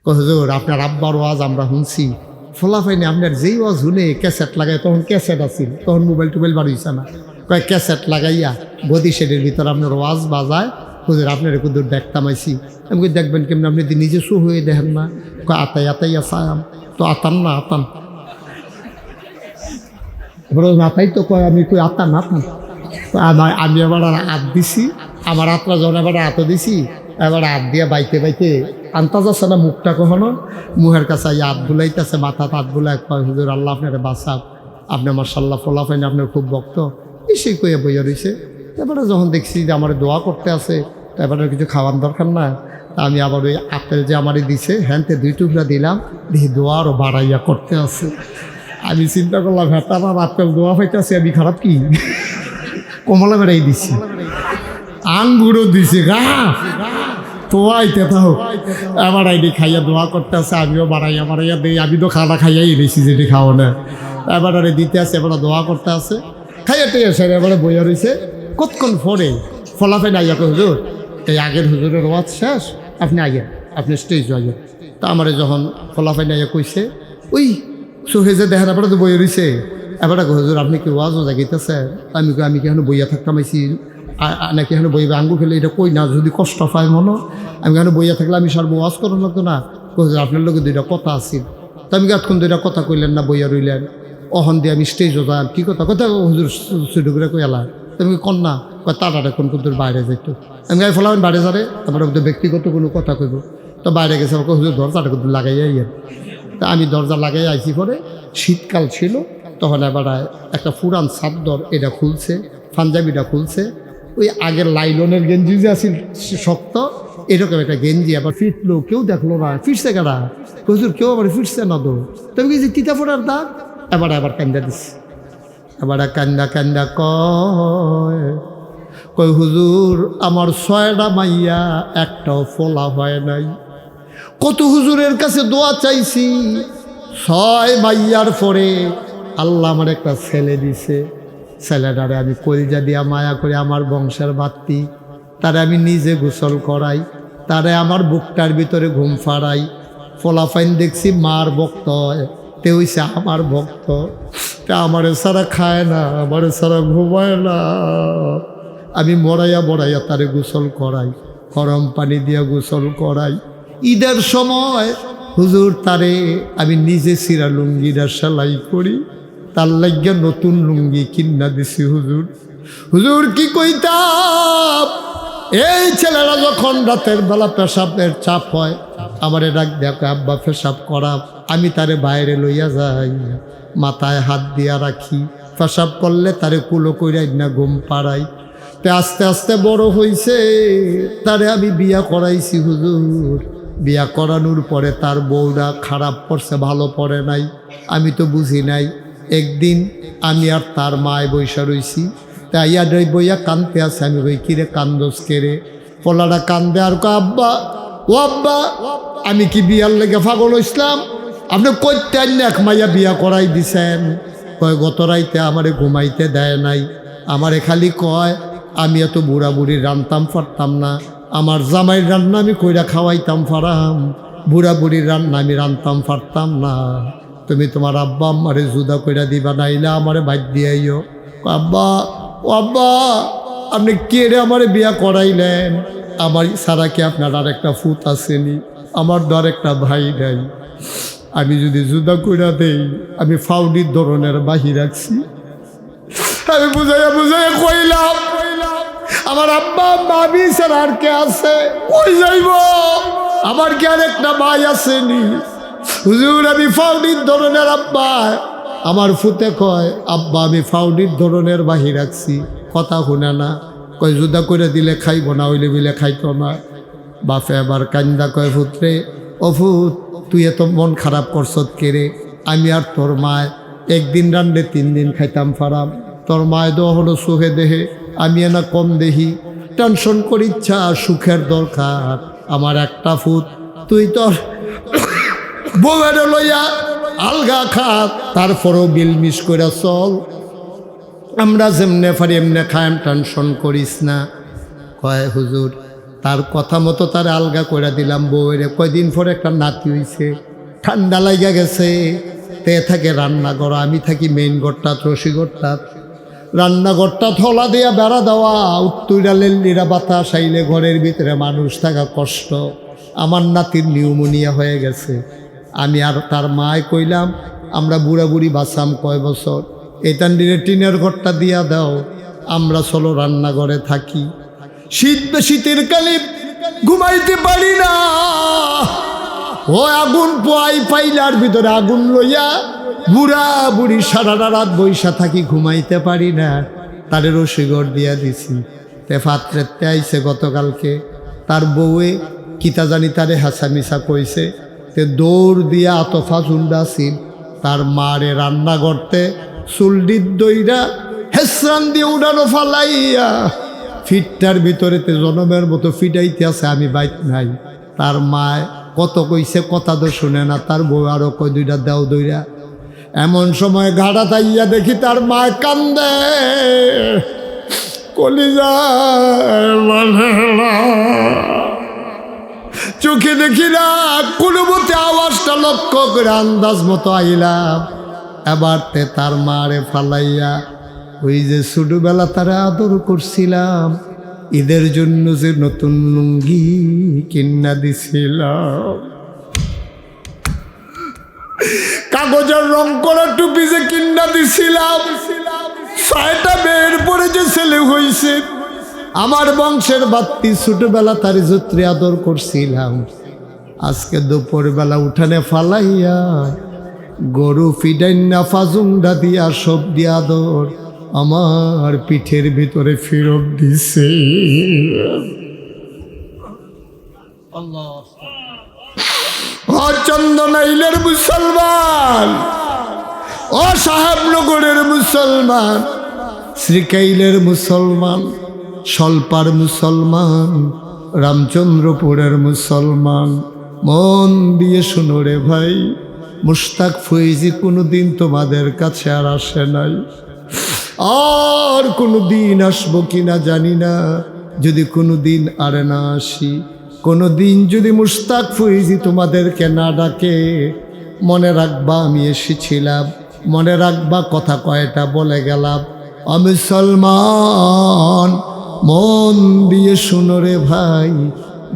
হুজুর আপনার আব্বার ওয়াজ আমরা শুনছি, ফলাফাইনি আপনার যেই ওয়াজ শুনে ক্যাসেট লাগাই, তখন ক্যাসেট আছিল, তখন মোবাইল টোবাইল বাড়িয়েছে না, কয়েক ক্যাসেট লাগাইয়া গদি শেডের ভিতর আপনার ওয়াজ বাজায়। হুজুর আপনার একটু দূর দেখতাম আইসি। আমি দেখবেন কেমন, আপনি নিজে শু হয়ে দেখেন না? আতাই আতাই আসাম তো আতাম না আতাম মাথাই তো কয়, আমি কই আতাম আতাম। আমি আবার হাত দিছি, আমার হাতটা যখন এবার হাতও দিছি, এবার হাত দিয়ে বাইতে বাইতে আন্তাজ আছে না মুখটা কখনো, মুহের কাছে হাত বুলাইতেছে, মাথা হাত বুলাই কয়, হুজুর আল্লাহ আপনার বাসাক, আপনি মাশাআল্লাহ ফলাফাইন আপনার খুব ভক্ত, এসে কইয়া বইয়া রয়েছে। এবারে যখন দেখছি যে আমার দোয়া করতে আছে, এবারে কিছু খাওয়ার দরকার না, আমি আবার ওই আপেল যে আমারই দিছে হ্যান্তে 2 টুকরা দিলাম, দেখি দোয়া আরও বাড়াইয়া করতে আছে। আমি চিন্তা করলাম, ভেতার আর আপেল দোয়া পাইতেছে, আমি খারাপ কি? কমলা বেড়াই দিছি, আঙ্গুরও দিছে, গা তোয়াইতে থাক। এবার আইডি খাইয়া দোয়া করতে আছে, আমিও বাড়াইয়া দিই। আমি তো খানা খাইয়াই রয়েছি, যেটি খাওয়া না। এবার আরে দিতে আছে, এবার দোয়া করতে আছে, খাইয়া টেয়ে সেরে এবারে বইয়া রয়েছে। কতক্ষণ ফোরে ফলাফাই না যাকে, হুজুর এই আগের হুজুরের ওয়াজ শেষ, আপনি আগে আপনি স্টেজ আগে। তা আমার যখন ফলাফাই না কইছে, ওই সোহেজে দেখেন এবারে তো বইয়া রয়েছে। এবারে হুজুর আপনি কি ওয়াজও জাগিতেছে? আমি কি এখন বইয়া থাকতাম আইসি নাকি এখানে বইবে আঙ্গুর খেলে, এটা কই না, যদি কষ্ট পায় মনে, আমি এখানে বইয়া থাকলে আমি সার ওয়াজ করার লাগতো না। আপনার লোকের 2টা কথা আছিল, তো আমি এতক্ষণ 2টা কথা কইলেন না, বইয়া রইলেন। অহন দিয়ে আমি স্টেজও যান, কী কথা কথা হুজুর ছুটু করে কই এলা, তুমি কন্যা কয় তাড়াটা কোন কোন বাইরে যাইতো। আমি গায়ে ফলাবেন বাইরে যাবে, তারপরে ব্যক্তিগত কোনো কথা কইব, তো বাইরে গেছে আমাকে হুজুর দরজাটা কিন্তু লাগাইয়া ইয়ে। তা আমি দরজা লাগাই আইসি, পরে শীতকাল ছিল, তখন এবার একটা পুরান চাদর এটা খুলছে, পাঞ্জাবিটা খুলছে, ওই আগের লাইলনের গেঞ্জি যে আছিল শক্ত, এরকম একটা গেঞ্জি আবার ফিটলো, কেউ দেখলো না, ফিরছে কারা হুজুর, কেউ আবার ফিরছে না। তো তবে কি যে তিতা ফোটার দাগ, এবার কান্দা দিচ্ছে, এবার কান্দা কান্দা কয় হুজুর আমার 6টা মাইয়া, একটাও ফলা হয় নাই। কত হুজুরের কাছে দোয়া চাইছি, 6 মাইয়ার পরে আল্লাহ আমার একটা ছেলে দিছে। ছেলেটারে আমি কলিজা দিয়া মায়া করে, আমার বংশের বাত্তি, তারে আমি নিজে গোসল করাই, তারে আমার বুকটার ভিতরে ঘুম ফাড়াই। ফলাফাইন দেখছি মার ভক্ত হয়, তে হইছে আমার ভক্ত, তে আমারে ছাড়া খায় না, আমারে ছাড়া ঘুমায় না। আমি মরাইয়া তারে গোসল করাই, গরম পানি দিয়া গোসল করাই। ঈদের সময় হুজুর তারে আমি নিজে সিরা লুঙ্গিটা সেলাই করি, তার লাগিয়া নতুন লুঙ্গি কিনা দিছি। হুজুর কি কইতাম, এই ছেলেরা যখন রাতের বেলা পেশাবের চাপ হয়, আমারে ডাক দেখো আব্বা পেশাব করা, আমি তারে বাইরে লইয়া যাই, মাথায় হাত দিয়া রাখি, পেশাব করলে তারে কুলো কইরাই না ঘুম পাড়াই। তে আস্তে আস্তে বড় হইছে, তারে আমি বিয়া করাইছি। হুজুর বিয়া করানোর পরে তার বউরা খারাপ পড়ছে, ভালো পড়ে নাই, আমি তো বুঝি নাই। একদিন আমি আর তার মায় বৈশা রইছি, তাই ইয়াডাই বইয়া কান্দতে আছে। আমি কই কিরে কান্দোস কেরে? পোলাটা কান্দে আর কয় আব্বা, ও আব্বা আমি কি বিয়ার লেগে পাগল হইছিলাম? আপনি কইতে এক মাইয়া বিয়া করাই দিছেন। কয় গত রাইতে আমারে ঘুমাইতে দেয় নাই, আমারে খালি কয় আমি এত বুড়া বুড়ি রান্তাম পারতাম না, আমার জামাইয়ের রান্না আমি কইরা খাওয়াইতাম পারাম, বুড়া বুড়ির রান্না আমি রান্তাম পারতাম না। তুমি তোমার আব্বা আমারে জুদা কইরা দিবা, নাইলে আমারে বাইর দিয়াইও। আব্বা ও আব্বা আপনি কে রে আমারে বিয়া করাইলেন? আমার সারা কি আপনার আর একটা ফুত আসেনি? আমার তো আর একটা ভাই নাই, আমি যদি জুদা কইরা দেই আমি ফাউডির ধরনের বাহি রাখছি। আমি বুঝাইয়া কইলাম আমার আব্বা মামি স্যার আর কে আছে, কই যাইব? আমার কি আর একটা ভাই আসেনি? হুজুর আমি ফাউডির ধরনের আব্বা। আমার ফুতে কয় আব্বা আমি ফাউডির ধরনের বাহি রাখছি, কথা শুনে না। কয় জুদা করে দিলে খাইব না, হইলে বিলে খাইতো না। বাপে আবার কান্দা কয় ফুতরে, ও ফুত তুই এত মন খারাপ করছত কেরে? আমি আর তোর মায় একদিন রান্ডে 3 দিন খাইতাম ফারাম, তোর মায় তো হলো সুখে দেহে, আমি না কম দেহি। টেনশন করি ইচ্ছা, সুখের দরকার, আমার একটা ফুত, তুই তোর বউয়ের লইয়া আলগা খা, তারপরও বিলমিশ করে চল, আমরা যেমনে পারি এমনে খায়াম, টেনশন করিস না। কয় হুজুর তার কথা মতো তার আলগা করে দিলাম। বউয়ের কয়দিন পরে একটা নাতি হইছে, ঠান্ডা লাগা গেছে। তে থাকে রান্নাঘর, আমি থাকি মেইন ঘরটা, রসিঘরটা। রান্নাঘরটা থলা দিয়া বেড়া দেওয়া, উত্তরা লেল্লিরা বাতাস আইলে ঘরের ভিতরে মানুষ থাকা কষ্ট। আমার নাতির নিউমোনিয়া হয়ে গেছে। আমি আর তার মায় কইলাম, আমরা বুড়া বুড়ি বাঁচাম কয় বছর, এটান দিনে টিনের ঘরটা দিয়া দাও, আমরা চলো রান্নাঘরে থাকি। শীতের কালে ঘুমাইতে পারি না, ও আগুন পোয়াই পাইলার ভিতরে আগুন লইয়া বুড়া বুড়ি সারা রাত বৈশা থাকি, ঘুমাইতে পারি না। তারে রসিঘর দিয়া দিছি। তে ফাত্রেতে আইছে গতকালকে, তার বউয়ে কিতা জানি তারে হাসামিসা কইছে। তে দৌড় দিয়া আতফা চুন্ডাছিল তার মারে রান্না করতে, চুলডির দইরা হেসরান দিয়ে উড়ানো ফালাইয়া ফিটটার ভিতরেতে জনমের মতো ফিটাইতে আছে। আমি বাইক নাই। তার মায় কত কইছে, কথা তো শুনে না। তার বউ আরো কয় দুইটা দাও দইরা। এমন সময় ঘাড়া তাইয়া দেখি তার মায় কান্দে, কলিজা চোখে দেখি না, কোনো মতে আওয়াজটা লক্ষ্য করে আন্দাজ মতো আইলাম। এবার তে তার মারে ফালাইয়া ওই যে ছোটবেলা তারা আদর করছিলাম, ঈদের জন্য যে নতুন লুঙ্গি কিনা দিছিলাম, কাগজের রং করা টুপি যে কিনা দিছিলাম, 6টা মেয়ের পরে যে ছেলে হয়েছে, আমার বংশের বাত্তি ছোটবেলা তার যত্রে আদর করছিলাম, আজকে দুপুরবেলা উঠানে ফালাইয়া গরু ফিডাইনা ফাজুন্ডা দিয়া সব দিয়া আদর আমার পিঠের ভিতরে ফেরত দিছে। ও চন্দনাইলের মুসলমান, ও সাহেবনগরের মুসলমান, শ্রীকাইলের মুসলমান, সলপার মুসলমান, রামচন্দ্রপুরের মুসলমান, মন দিয়ে শুনো রে ভাই, মুশতাক ফৈজি কোনোদিন তোমাদের কাছে আর আসে নাই, আর কোনো দিন আসবো কিনা জানি না। যদি কোনো দিন আর না আসি, কোনো দিন যদি মুশতাক ফৈজি তোমাদেরকে না ডাকে, মনে রাখবা আমি এসেছিলাম, মনে রাখবা কথা কয়টা বলে গেলাম। মুসলমান মন দিয়ে শুনো রে ভাই,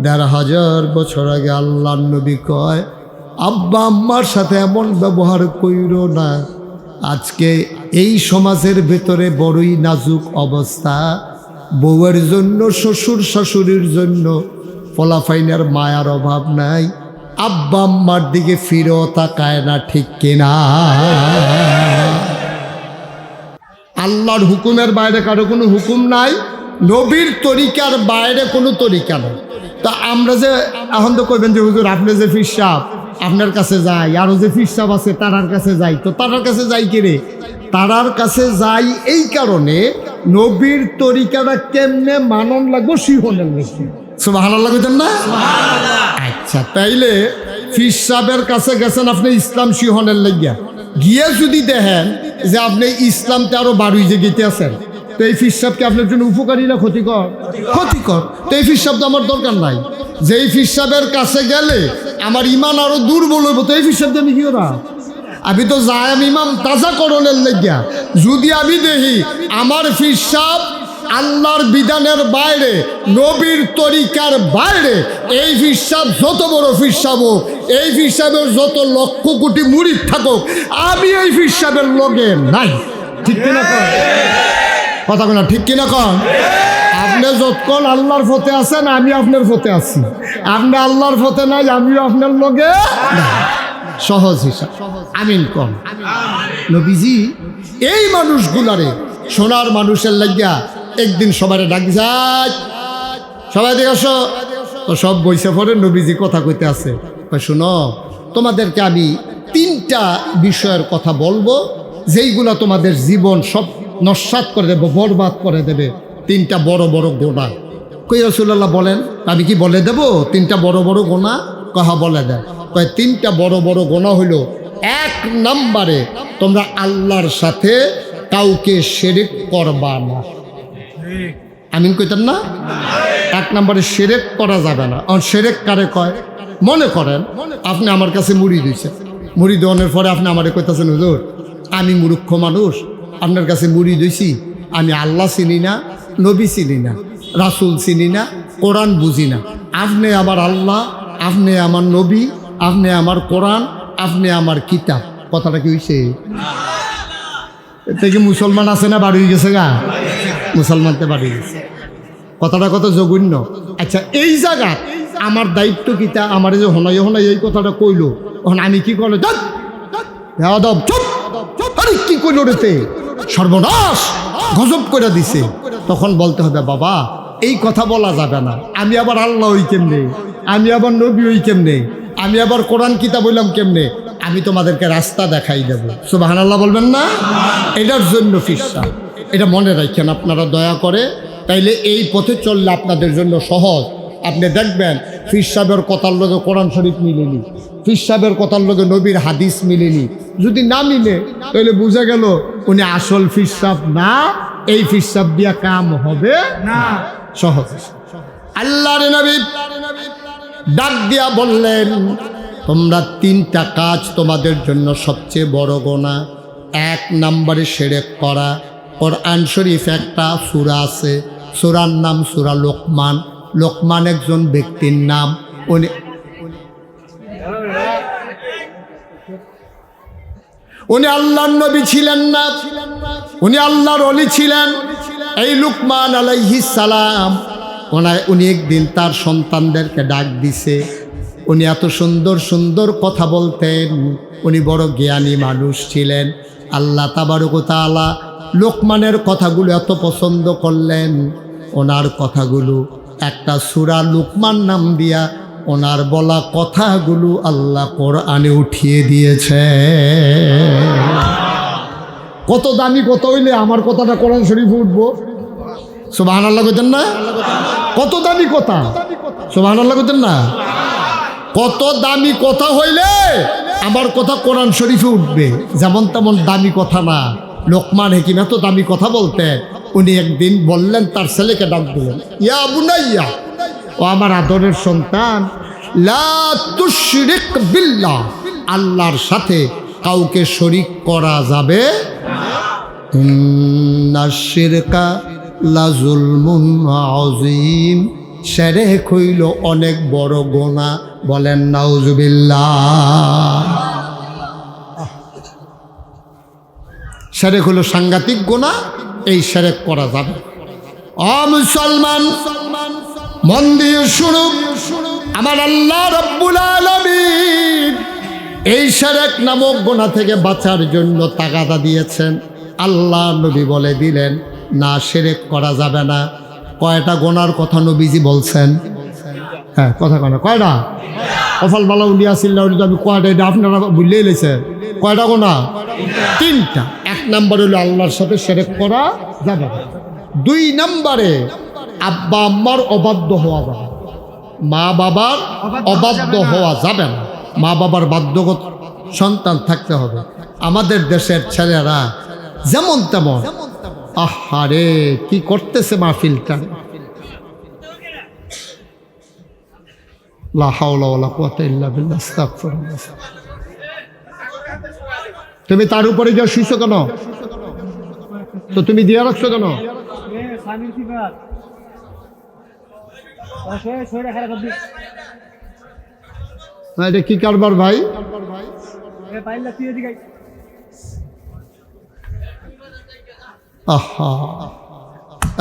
১,৫০০ বছর আগে আল্লাহর নবী কয়, আব্বা আম্মার সাথে এমন ব্যবহার কইরো না। আজকে এই সমাজের ভেতরে বড়ই নাজুক অবস্থা, বউয়ের জন্য, শ্বশুর শাশুড়ির জন্য ফলাফাইনের মায়ার অভাব নাই, আব্বা আম্মার দিকে ফিরেও তাকায় না, ঠিক কিনা? আল্লাহর হুকুমের বাইরে কারো কোনো হুকুম নাই, নবীর তরিকার বাইরে কোনো তরিকা নেই। তা আমরা যে এখন তো করবেন যে হুজুর আপনি যে ফির সাহেব আপনার কাছে যাই, আরও যে ফির সাহেব আছে তারার কাছে যাই, তো তারার কাছে যাই কে রে? তারার কাছে যাই এই কারণে নবীর তরিকাটা কেমনে মানন লাগবো শিহনের বেশি। সুবহানাল্লাহ কইতেন না? আচ্ছা, তাইলে ফির সাহেবের কাছে গেছেন আপনি ইসলাম শিহনের লাগিয়া, গিয়ে যদি দেখেন যে আপনি ইসলামতে আরো বাড়ুই যে গেতে আছেন, তো এই ফির সাহেবকে আপনার জন্য উপকারী না ক্ষতিকর? ক্ষতিকর। তো এই ফির সাহেব তো আমার দরকার নাই। যে এই ফির সাহেবের কাছে গেলে আমার ইমান আরো দুর্বল হইব, তো এই ফির সাহেব আমি কিও না, আমি তো যাই আমি ইমাম তাজা করণের লাগিয়া। যদি আমি দেখি আমার ফির সাহেব আল্লাহর বিধানের বাইরে, নবীর তরিকার বাইরে, এই ফির সাহেব যত বড় ফির সাহেব হোক, এই ফির সাহেবের যত লক্ষ কোটি মুরিদ থাকুক, আমি এই ফির সাহেবের লগে নাই। ঠিক কিনা কন? কথা বলা ঠিক কিনা কন? আপনি যতক্ষণ আল্লাহর পথে আছেন আমি আপনার পথে আছি, আপনি আল্লাহর পথে নাই আমিও আপনার লগে নাই। সহজ হিসাব। আমিন কম। নবীজি এই মানুষগুলারে, সোনার মানুষের লাগিয়া একদিন সবাই ডাক যায়, সবাই দেখে আসো, তো সব বইসে পড়ে নবীজি কথা কইতে আছে। শোনো, তোমাদেরকে আমি 3টা বিষয়ের কথা বলবো, যেইগুলা তোমাদের জীবন সব নস্যাৎ করে দেবে, বরবাদ করে দেবে। 3টা বড় বড় গোনা। কই রাসূলুল্লাহ বলেন, আমি কি বলে দেব 3টা বড় বড় গোনা? কহা বলে দেয়। কয় 3টা বড় বড় গোনা হইল, 1 নম্বরে তোমরা আল্লাহর সাথে কাউকে শিরক করবা না। আমিন কইতেন না? এক নম্বরে শিরক করা যাবে না। আর শিরক কারে কয়? মনে করেন আপনি আমার কাছে মুড়ি দিয়েছেন, মুড়ি দেওয়ানোর পরে আপনি আমারে কইতাছেন, হুজুর আমি মূর্খ মানুষ, আপনার কাছে মুড়ি দিয়েছি, আমি আল্লাহ চিনি না, নবী চিনি না, রাসূল চিনি না, কোরআন বুঝি না। আপনি আমার আল্লাহ, আপনি আমার নবী, আপনি আমার কোরআন, আপনি আমার কিতাব। কথাটা কি হইছে? এতে কি মুসলমান আছে না বাড়ি গেছে গা? মুসলমানতে বাড়ি গেছে। কথাটা কত জঘন্য। আচ্ছা, এই জায়গা আমার দায়িত্ব কিতা? আমার যে হনাই হনাই এই কথাটা কইলো, তখন আমি কি করলে কি কইল রেতে সর্বনাশ গজব করে দিছে, তখন বলতে হবে বাবা এই কথা বলা যাবে না। আমি আবার আল্লাহ হই কেমনে? আমি আবার নবী হই কেমনে? আমি আবার কোরআন কিতাব বললাম কেমনে? আমি তোমাদেরকে রাস্তা দেখাই দেব। সুবহানাল্লাহ বলবেন না? এটার জন্য ফিরসা, এটা মনে রাখেন আপনারা দয়া করে। তাইলে এই পথে চললে আপনাদের জন্য সহজ। আপনি দেখবেন পীর সাহেবের কথার লগে কোরআন শরীফ মিলেনি, পীর সাহেবের কথার লগে নবীর হাদিস মিলেনি। যদি না মিলে তাহলে বুঝা গেল উনি আসল পীর সাহেব না, এই পীর সাহেব দিয়া কাম হবে না। সহজ। আল্লাহর নবী ডাক দিয়া বললেন, তোমরা তিনটা কাজ তোমাদের জন্য সবচেয়ে বড় গুনাহ। এক নম্বরে শিরক করা। কোরআন শরীফ একটা সূরা আছে, সূরার নাম সূরা লোকমান। লোকমান একজন ব্যক্তির নাম। উনি আল্লাহর নবী ছিলেন না, উনি আল্লাহর ওলি ছিলেন। এই লোকমান আলাইহিস সালাম উনি একদিন তার সন্তানদেরকে ডাক দিছে। উনি এত সুন্দর সুন্দর কথা বলতেন, উনি বড় জ্ঞানী মানুষ ছিলেন। আল্লাহ তাবারক ওয়া তাআলা লোকমানের কথাগুলো এত পছন্দ করলেন, ওনার কথাগুলো একটা সূরা লোকমান নাম দিয়া ওনার বলা কথাগুলো আল্লাহ কোরআনে উঠিয়ে দিয়েছে। কত দামি কথা হইলে আমার কথাটা কোরআন শরীফে উঠবো? সুবহানাল্লাহ কইতেন না? কত দামি কথা, সুবহানাল্লাহ কইতেন না? কত দামি কথা হইলে আমার কথা কোরআন শরীফে উঠবে। যেমন তেমন দামি কথা না। লোকমান হাকিম এত দামি কথা বলতেন। উনি একদিন বললেন, তার ছেলেকে ডাক দিলেন, ইয়া বুনাইয়া, ও আমার আদরের সন্তান, লা তুশরিক বিল্লাহ, আল্লাহর সাথে কাউকে শরীক করা যাবে না। ইন্নাশ শিরকা লাযুলমুন আযীম, শিরক হইল অনেক বড় গুনাহ। বলেন নাউজুবিল্লাহ। শিরক হলো সাংঘাতিক গুনাহ, এই শিরক করা যাবে। ও মুসলমান, মন দিয়ে শুনুন, আমার আল্লাহ রাব্বুল আলামিন এই শিরক নামক গুনাহ থেকে বাঁচার জন্য তাগাদা দিয়েছেন। আল্লাহ নবী বলে দিলেন, না শিরক করা যাবে না। কয়টা গুনার কথা নবীজি বলছেন? হ্যাঁ, কথা কয় না, কয়টা? কফল বালা উলিয়া সিল্লা উলি, আমি কয়টা, এটা আপনারা বুঝলেই লেছেন। কয়টা গুনাহ? তিনটা। এক নম্বর হলো আল্লাহর সাথে শিরক করা যাবে না। দুই নম্বরে আব্বা আম্মার অবাধ্য হওয়া যাবে, মা বাবার অবাধ্য হওয়া যাবে না। মা বাবার বাধ্যগত সন্তান থাকতে হবে। আমাদের দেশের ছেলেরা যেমন তেমন, আহারে কি করতেছে মাহফিলটা। লা হাওলা ওয়ালা কুওয়াতা ইল্লা বিল্লাহ, আস্তাগফিরুল্লাহ। তুমি তার উপরে গিয়ে শুইছো কেন? তো তুমি দিয়া রাখছো কেন? এটা কি কারবার ভাই? আহা,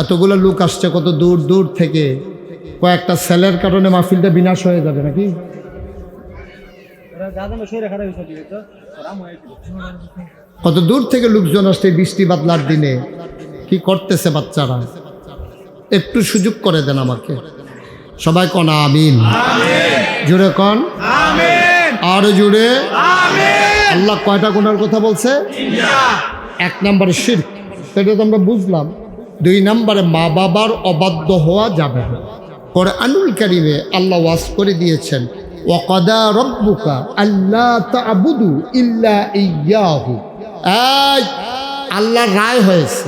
এতগুলো লোক আসছে কত দূর দূর থেকে, কয়েকটা সেলের কারণে মাহফিলটা বিনাশ হয়ে যাবে নাকি? কত দূর থেকে লোকজন আসছে বৃষ্টি বাদলার দিনে। কি করতেছে বাচ্চারা? একটু সুযোগ করে দেন আমাকে। সবাই কন আমিন। জুড়ে কন আমিন, আর জুড়ে আমিন। আল্লাহ কয়টা গুনার কথা বলছে? এক নম্বরে শিরক, সেটা তো আমরা বুঝলাম। দুই নম্বরে মা বাবার অবাধ্য হওয়া যাবে না। কোরআনুল কারীমে আল্লাহ ওয়াজ করে দিয়েছেন, ওয়াকাদা রাব্বুকা আল্লা তা'বুদু ইল্লা ইয়্যাহু। আল্লাহর রায় হয়েছে,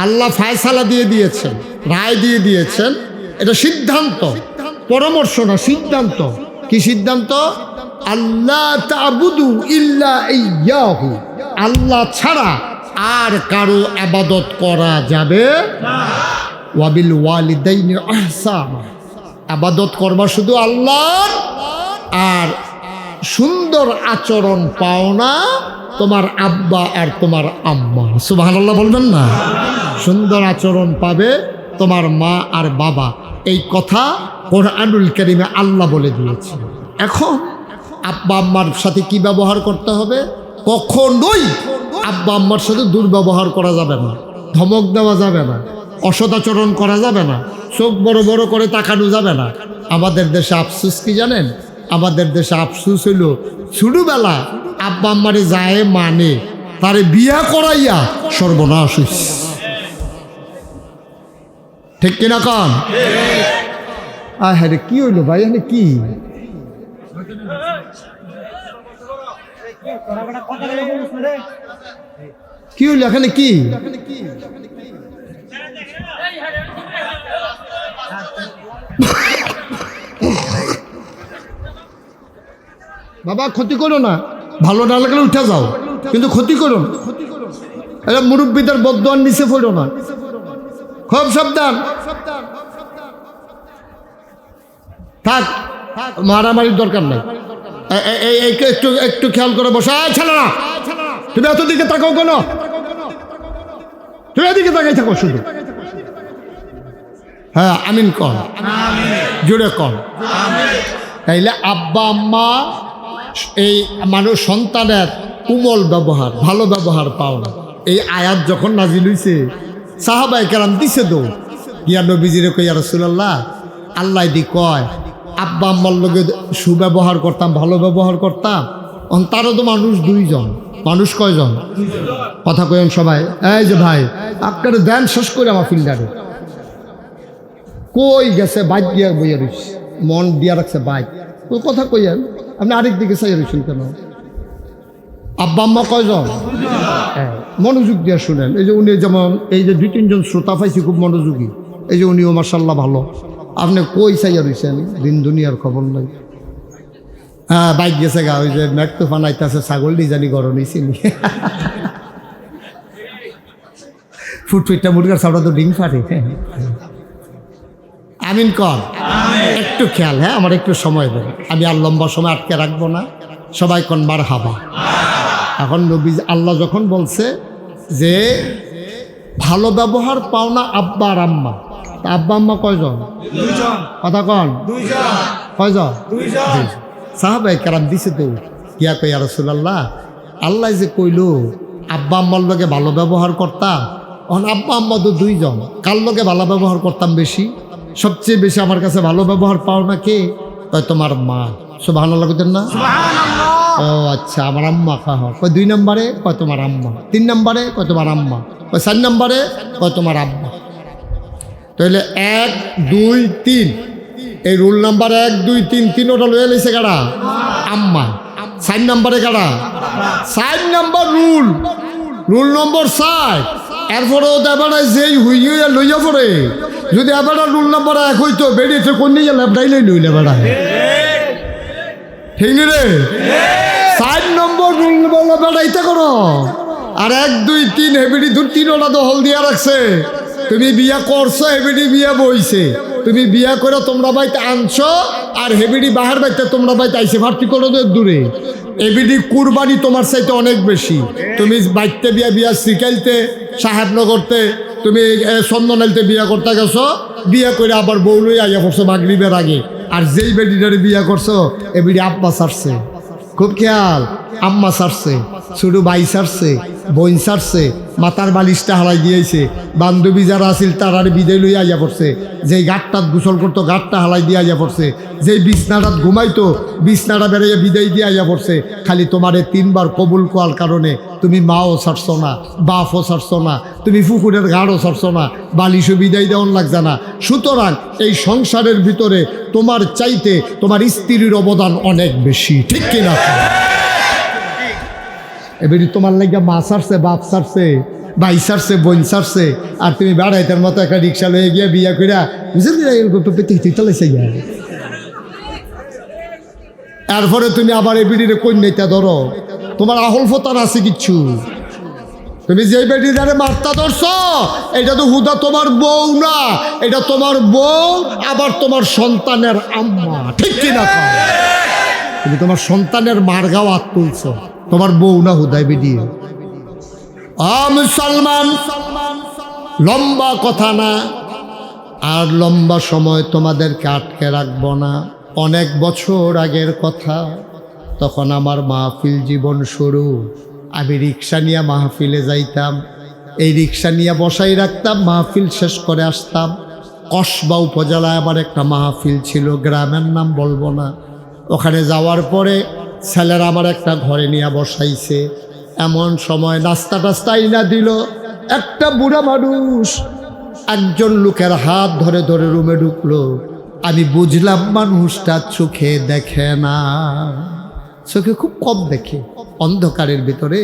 আল্লাহ ফয়সালা দিয়ে দিয়েছেন, রায় দিয়ে দিয়েছেন, এটা সিদ্ধান্ত, পরামর্শ না, সিদ্ধান্ত। কি সিদ্ধান্ত? আল্লাহ তা'বুদু ইল্লা ইয়্যাহু, আল্লাহ ছাড়া আর কারো ইবাদত করা যাবে না। ওয়াবিল ওয়ালিদাইনি ইহসানা, ইবাদত করবা শুধু আল্লাহর, আর সুন্দর আচরণ পাও না তোমার আব্বা আর তোমার আম্মা। সুবহানাল্লাহ বলবেন না? সুন্দর আচরণ পাবে তোমার মা আর বাবা, এই কথা কোরআনুল কারীমে আল্লাহ বলে দিয়েছে। এখন আব্বা আম্মার সাথে কি ব্যবহার করতে হবে? কখনোই আব্বা আম্মার সাথে দুর্ব্যবহার করা যাবে না, ধমক দেওয়া যাবে না, অসদাচরণ করা যাবে না, চোখ বড় বড় করে তাকানো যাবে না। আমাদের দেশে আফসোস কি জানেন? আমাদের দেশে আফসোস হইল ছোটবেলা আব্বা আম্মারে যায় মানে তারে বিয়া করাইয়া সর্বনাশ হইছে। ঠিক কিনা কন? হ্যাঁ, কি হইল ভাই? এখানে কি কি হইল? এখানে কি বাবা? ক্ষতি করো না, ভালো না লাগলে উঠে যাও, কিন্তু ক্ষতি করো না। এটা মুরব্বীদের বদদোয়ার নিচে পড়ো না, খুব সাবধান থাক। মারামারির দরকার নাই, একটু একটু খেয়াল করে বসা। ছেলে না, তুমি এত দিকে তাকাও কেন? তুমি এদিকে তাকাই থাকো শুধু। হ্যাঁ, আমিন কর, জোরে কর। তাইলে আব্বা আম্মা এই মানুষ সন্তানের কোমল ব্যবহার, ভালো ব্যবহার পাও না। এই আয়াত যখন নাজিল হইছে, সাহাবায়ে কেরাম দিছে দৌড় গিয়া নবীজিরে কই, ইয়া রাসূলুল্লাহ, আল্লাহ দি কয় আব্বা আম্মার লগে সুব্যবহার করতাম, ভালো ব্যবহার করতাম। তারও তো মানুষ দুইজন, মানুষ কয়জন? কথা কয়েন সবাই। এই যে ভাই, আপনার ধ্যান শেষ করে আমার ফিল্ডারে কই গেছে? বাইক দিয়া বইয়া রইছে, মন দিয়া রাখছে বাইক। ওই কথা কইয়েন, আপনি আরেক দিকে চাইয়া রইছেন কেন? আব্বা আম্মা কয়জন? মনোযোগ দিয়া শুনেন। এই যে উনি যেমন, এই যে 2-3 জন শ্রোতা পাইছি খুব মনোযোগী, এই যে উনিও মাশাআল্লাহ ভালো। আপনি কই চাইয়া রইছেন? দিন দুনিয়ার খবর নাই। হ্যাঁ, বাইক গেছে গা, ওই যে ম্যাক তো ফানাইতেছে, ছাগল নিজানি গরম হয়েছিল। ফুটফিটটা মুরগার সাউটা তো ডিং ফাটে। আমিন কর, একটু খেয়াল। হ্যাঁ, আমার একটু সময় দেন, আমি আর লম্বা সময় আটকে রাখবো না। সবাই কোন মারহাবা। এখন নবী আল্লাহ যখন বলছে যে ভালো ব্যবহার পাও না আব্বা আর আম্মা, তা আব্বা আম্মা কয়জন? কথা কন, কয়জন? সাহাবায়ে কেরাম দিছে তো কিয়া কই, ইয়া রাসূলুল্লাহ, আল্লাহ যে কইলো আব্বা আম্মার লগে ভালো ব্যবহার করতাম, এখন আব্বা আম্মা তো 2 জন, কার লগে ভালো ব্যবহার করতাম বেশি? সবচেয়ে বেশি আমার কাছে ভালো ব্যবহার পাও না কে? কয় তোমার মা। সুবহানাল্লাহ কইতেন না? ও আচ্ছা, আমার আম্মা। কয় 2 নম্বরে? কয় তোমার আম্মা। 3 নম্বরে? কয় তোমার আম্মা। কয় 4 নম্বরে? কয় তোমার আব্বা। তাহলে 1, 2, 3 এই রুল নাম্বার 1, 2, 3 তিনোটা লয়ে লইছে কারা? আম্মা। 4 নম্বরে কারা? 4 নম্বর রুল, রুল নম্বর 4। এরপরেও দেবাটা যেই হইয়া লইয়া পড়ে, যদি এবার রুল নাম্বার 1 হইতো, বেরিয়েছে কোন নিয়ে ল্যাপটাইলেই লইলে বেড়া। ঠিক নি রে? 4 নম্বর রুল বলা বেড়াইতে করো। আর 1, 2, 3 হেবিডি তিনোটা তো হল দিয়া রাখছে। তুমি বিয়া করছো, হেবিডি বিয়া বইছে। তুমি বিয়া করে তোমরা বাইতে আনছো, আর হেবিডি বাহার বাইতে তোমরা বাইতে আইসে। ভার্তি করো দূরে। এবিডি কুরবানি তোমার চাইতে অনেক বেশি। তুমি বাইতে বিয়া শিখাইতে সাহেবনগরতে, তুমি চন্দনাইলতে বিয়া করতে গেছো, বিয়া করে আবার বউ লই আইয়া পড়ছো মাগরিবের আগে। আর যেই বেডিটারে বিয়া করছো, এবিডি আব্বা ছাড়ছে। খুব খেয়াল, আম্মা ছাড়ছে, ছোট ভাই ছাড়ছে, বোন ছাড়ছে, মাথার বালিশটা হারাই দিয়েছে, বান্ধবী যারা আছিল তারার বিদায় লইয়া আইয়া পড়ছে। যেই গাঁটটাত গোসল করতো গাঁটটা হালাই দিয়ে আইয়া পড়ছে। যেই বিছনাটাত ঘুমাইতো বিছনাটা বেড়াইয়া বিদায় দিয়ে আইয়া পড়ছে। খালি তোমারে 3 বার কবুল করার কারণে তুমি মাও ছাড়ছো না, বাপও ছাড়ছো না, তুমি পুকুরের ঘাড়ও ছাড়ছো না, বালিশও বিদায় দেওয়ান লাগছে না। সুতরাং এই সংসারের ভিতরে তোমার চাইতে তোমার স্ত্রীর অবদান অনেক বেশি। ঠিক কিনা? এবারে তোমার লাগিয়া মা ছাড়ছে, বাপ ছাড়ছে, ভাই সারছে বোন সারছে আর তুমি বেড়াইতার মতো একটা রিক্সা লয়ে গিয়ে বিয়া কইরা বুঝলি চালাইছে গিয়া এরপরে তুমি আবার এই বিড়িরে কন্যাইতা ধরো, তোমার আহল ফতার আছে কিচ্ছু। তুমি যে বেটিটারে মারতা ধরছ এটা তো হুদা তোমার বউ না, এটা তোমার বউ আবার তোমার সন্তানের আম্মা, ঠিক কিনা? তুমি তোমার সন্তানের মারগাও হাত তুলছ, তোমার বউ না হুদায় বেটি। মুসলমান, লম্বা কথা না আর লম্বা সময় তোমাদেরকে আটকে রাখবো না। অনেক বছর আগের কথা, তখন আমার মাহফিল জীবন শুরু। আমি রিক্সা নিয়ে মাহফিলে যাইতাম, এই রিক্সা নিয়ে বসাই রাখতাম, মাহফিল শেষ করে আসতাম। কসবা উপজেলায় আমার একটা মাহফিল ছিল, গ্রামের নাম বলবো না। ওখানে যাওয়ার পরে ছেলেরা আমার একটা ঘরে নিয়ে বসাইছে। এমন সময় নাস্তা টাস্তাই না দিল, একটা বুড়া মানুষ একজন লোকের হাত ধরে ধরে রুমে ঢুকলো। আমি বুঝলাম মানুষটা চোখে দেখে না, চোখে খুব কম দেখে। অন্ধকারের ভিতরে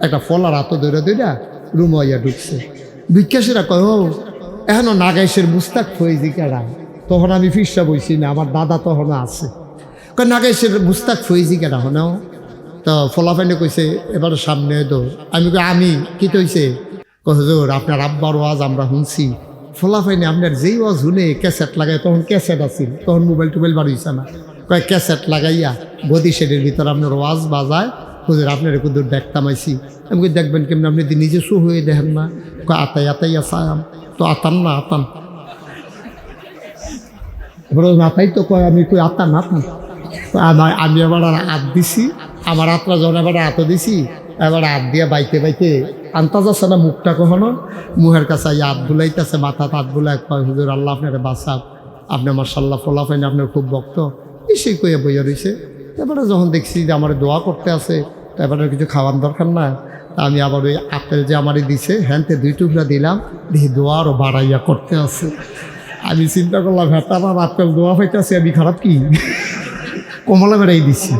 একটা ফলার হাত ধরে ধরে রুম হইয়া ঢুকছে। বিজ্ঞাসীরা কয় ও এখনো নাগাইশের মুস্তাক ফৈজি কেডা? তখন আমি ফিরসা বইছি না, আমার দাদা তখন আছে। কয় নাগাইশের মুস্তাক ফৈজি কেডা হনেও? তো ফলাফাইনে কইছে এবার সামনে দো। আমি কই আমি কি কইছে? হুজুর আপনার আব্বার ওয়াজ আমরা শুনছি। ফলাফাইনে আপনার যেই ওয়াজ শুনে ক্যাসেট লাগায়, তখন ক্যাসেট আছিল, তখন মোবাইল টোবাইল বাড়িয়েছে না। কয় ক্যাসেট লাগাইয়া গদি শেডের ভিতর আপনার ওয়াজ বাজায়, হুজুর আপনার একটু দূর দেখতাম আইসি। আমি কই দেখবেন কেমন, আপনি নিজে শু হয়ে দেখেন না? কয় আতাই আতাই আসাম, তো আতাম না আতাম আতাই তো কয়। আমি কই আতাম আতাম। আমি এবার হাত দিছি, আমার হাতটা যখন এবার হাতও দিছি, এবার হাত দিয়ে বাইতে বাইতে আন্তাজ আছে না মুখটা কখনো, মুহের কাছে হাত বুলাইতেছে, মাথা হাত বুলাই। কয় হুজুর আল্লাহ আপনার বাসাব, আপনি মাশাআল্লাহ ফলাফাইন আপনার খুব ভক্ত, এসে কইয়া বইয়া রয়েছে। এবারে যখন দেখছি যে আমার দোয়া করতে আছে, তো এবারে কিছু খাওয়ার দরকার না, তা আমি আবার ওই আপেল যে আমারই দিছে হ্যান্তে 2 টুকরা দিলাম, দেখি দোয়া আরও বাড়াইয়া করতে আছে। আমি চিন্তা করলাম ভেটা বা আপেল দোয়া পাইতেছে, আমি খারাপ কি? কমলা বেড়াই দিছি,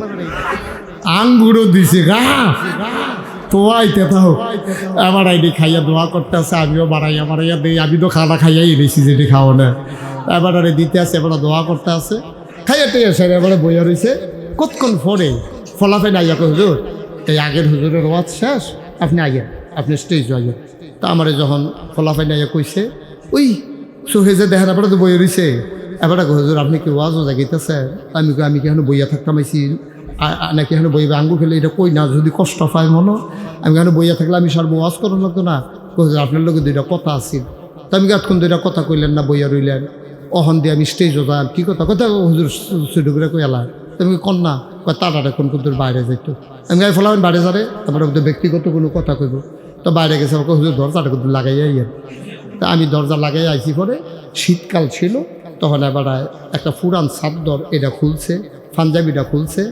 আঙ্গুরও দিছে, গা তোয়াইতে থাক। এবার আইডি খাইয়া দোয়া করতে আছে, আমিও বাড়াইয়া বাড়াইয়া দিই। আমি তো খানা খাইয়াই রয়েছি, যেটি খাওয়া না। এবার আরে দিতে আছে, এবার দোয়া করতে আছে, খাইয়া টেয়া সেরে এবারে বইয়া রয়েছে। কতক্ষণ পরে ফলাফাই না আইয়া হুজুর এই আগের হুজুরের ওয়াজ শেষ, আপনি আইয়া আপনি স্টেজ আইয়া। তা আমারে যখন ফলাফাই না আইয়া কইছে, ওই সোহেজে দেখেন এবারে তো বইয়া রয়েছে। এবারে হুজুর আপনি কি ওয়াজও জাগিতেছে? আমি কি এখন বইয়া থাকতাম আইসি নাকি এখানে বইবে আঙ্গুর খেলে? এটা কই না, যদি কষ্ট পায় মনে। আমি এখানে বইয়া থাকলে আমি সার ওয়াজ করার লাগতো না? আপনার লোকের 2টা কথা আছিল, তো আমি এতক্ষণ 2টা কথা কইলেন না, বইয়া রইলেন। অহন দিয়ে আমি স্টেজও যান, কী কথা কথা হুজুর ছুটু করে কই এলা। তুমি কন্যা কয় তার এখন কিন্তু বাইরে যাইতো। আমি গায়ে ফলাবেন বাইরে যাবে, তারপরে ওদের ব্যক্তিগত কোনো কথা কইব। তো বাইরে গেছে, আমাকে হুজুর দরজাটা কিন্তু লাগাইয়া ইয়েন। তা আমি দরজা লাগাই আইসি। পরে শীতকাল ছিল, তখন এবার একটা পুরান চাদর এটা খুলছে, পাঞ্জাবিটা খুলছে।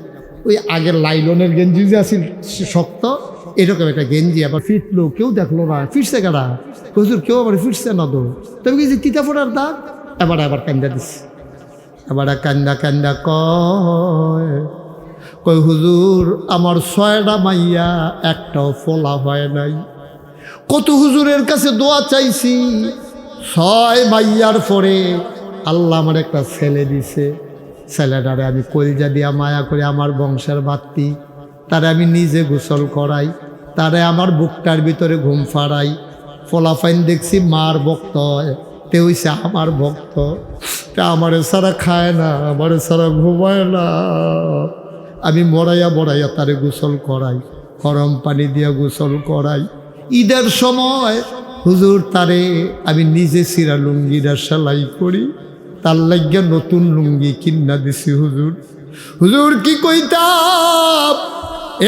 ওই আগের লাইলনের গেঞ্জি যে আছিল শক্ত, এরকম একটা গেঞ্জি আবার ফিটলো, কেউ দেখলো না। ফিরছে কারা? হুজুর কেউ আবার ফিরছে না তো। তবে কি যে তিতা ফোটার দাগ, এবার কান্দা দিচ্ছে। এবার কান্দা কান্দা কয় হুজুর আমার 6টা মাইয়া একটাও ফোলা হয় নাই। কত হুজুরের কাছে দোয়া চাইছি, 6 মাইয়ার পরে আল্লাহ আমার একটা ছেলে দিছে। ছেলেটারে আমি কলিজা দিয়া মায়া করে, আমার বংশের বাত্তি, তারে আমি নিজে গোসল করাই, তারে আমার বুকটার ভিতরে ঘুম ফাড়াই। ফলাফাইন দেখছি মার ভক্ত হয়, তে হইছে আমার ভক্ত। তা আমারে সারা খায় না, আমারে সারা ঘুমায় না। আমি মরাইয়া তারে গোসল করাই, গরম পানি দিয়া গোসল করাই। ঈদের সময় হুজুর তারে আমি নিজে সিরা লুঙ্গিটা সেলাই করি, তার লাগিয়া নতুন লুঙ্গি কিনা দিছি। হুজুর কি কইতাম,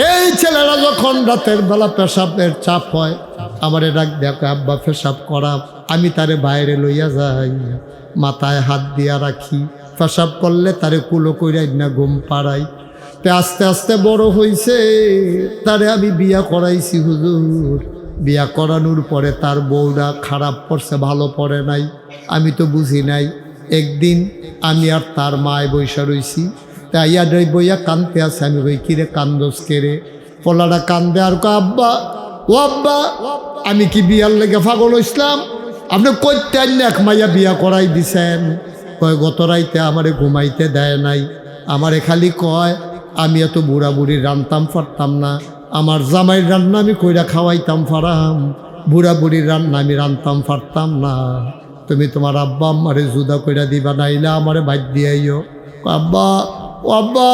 এই ছেলেরা যখন রাতের বেলা পেশাবের চাপ হয়, আমার ডাক দেখো আব্বা পেশাব করা, আমি তারে বাইরে লইয়া যাই, মাথায় হাত দিয়া রাখি, পেশাব করলে তারে কুলো কইরাই না ঘুম পাড়াই। তে আস্তে আস্তে বড় হইছে, তারে আমি বিয়া করাইছি। হুজুর বিয়া করানোর পরে তার বউরা খারাপ পড়ছে, ভালো পড়ে নাই, আমি তো বুঝি নাই। একদিন আমি আর তার মায় বৈশা রইছি, তাই বইয়া কান্দতে আছে। আমি কই কিরে কান্দস কেরে? পোলাটা কান্দে আর আব্বা ও আব্বা আমি কি বিয়ার লেগে পাগল হইছিলাম? আপনি কইতেন এক মাইয়া বিয়া করাই দিছেন। কয় গত রাইতে আমারে ঘুমাইতে দেয় নাই, আমারে খালি কয় আমি এত বুড়া বুড়ি রান্তাম পারতাম না, আমার জামাইয়ের রান্না আমি কইরা খাওয়াইতাম পারাম, বুড়া বুড়ির রান্না আমি রান্তাম পারতাম না। তুমি তোমার আব্বা আম্মারে জুদা কইরা দিবা, নাইলে আমারে বাইর দিয়াইও। আব্বা ও আব্বা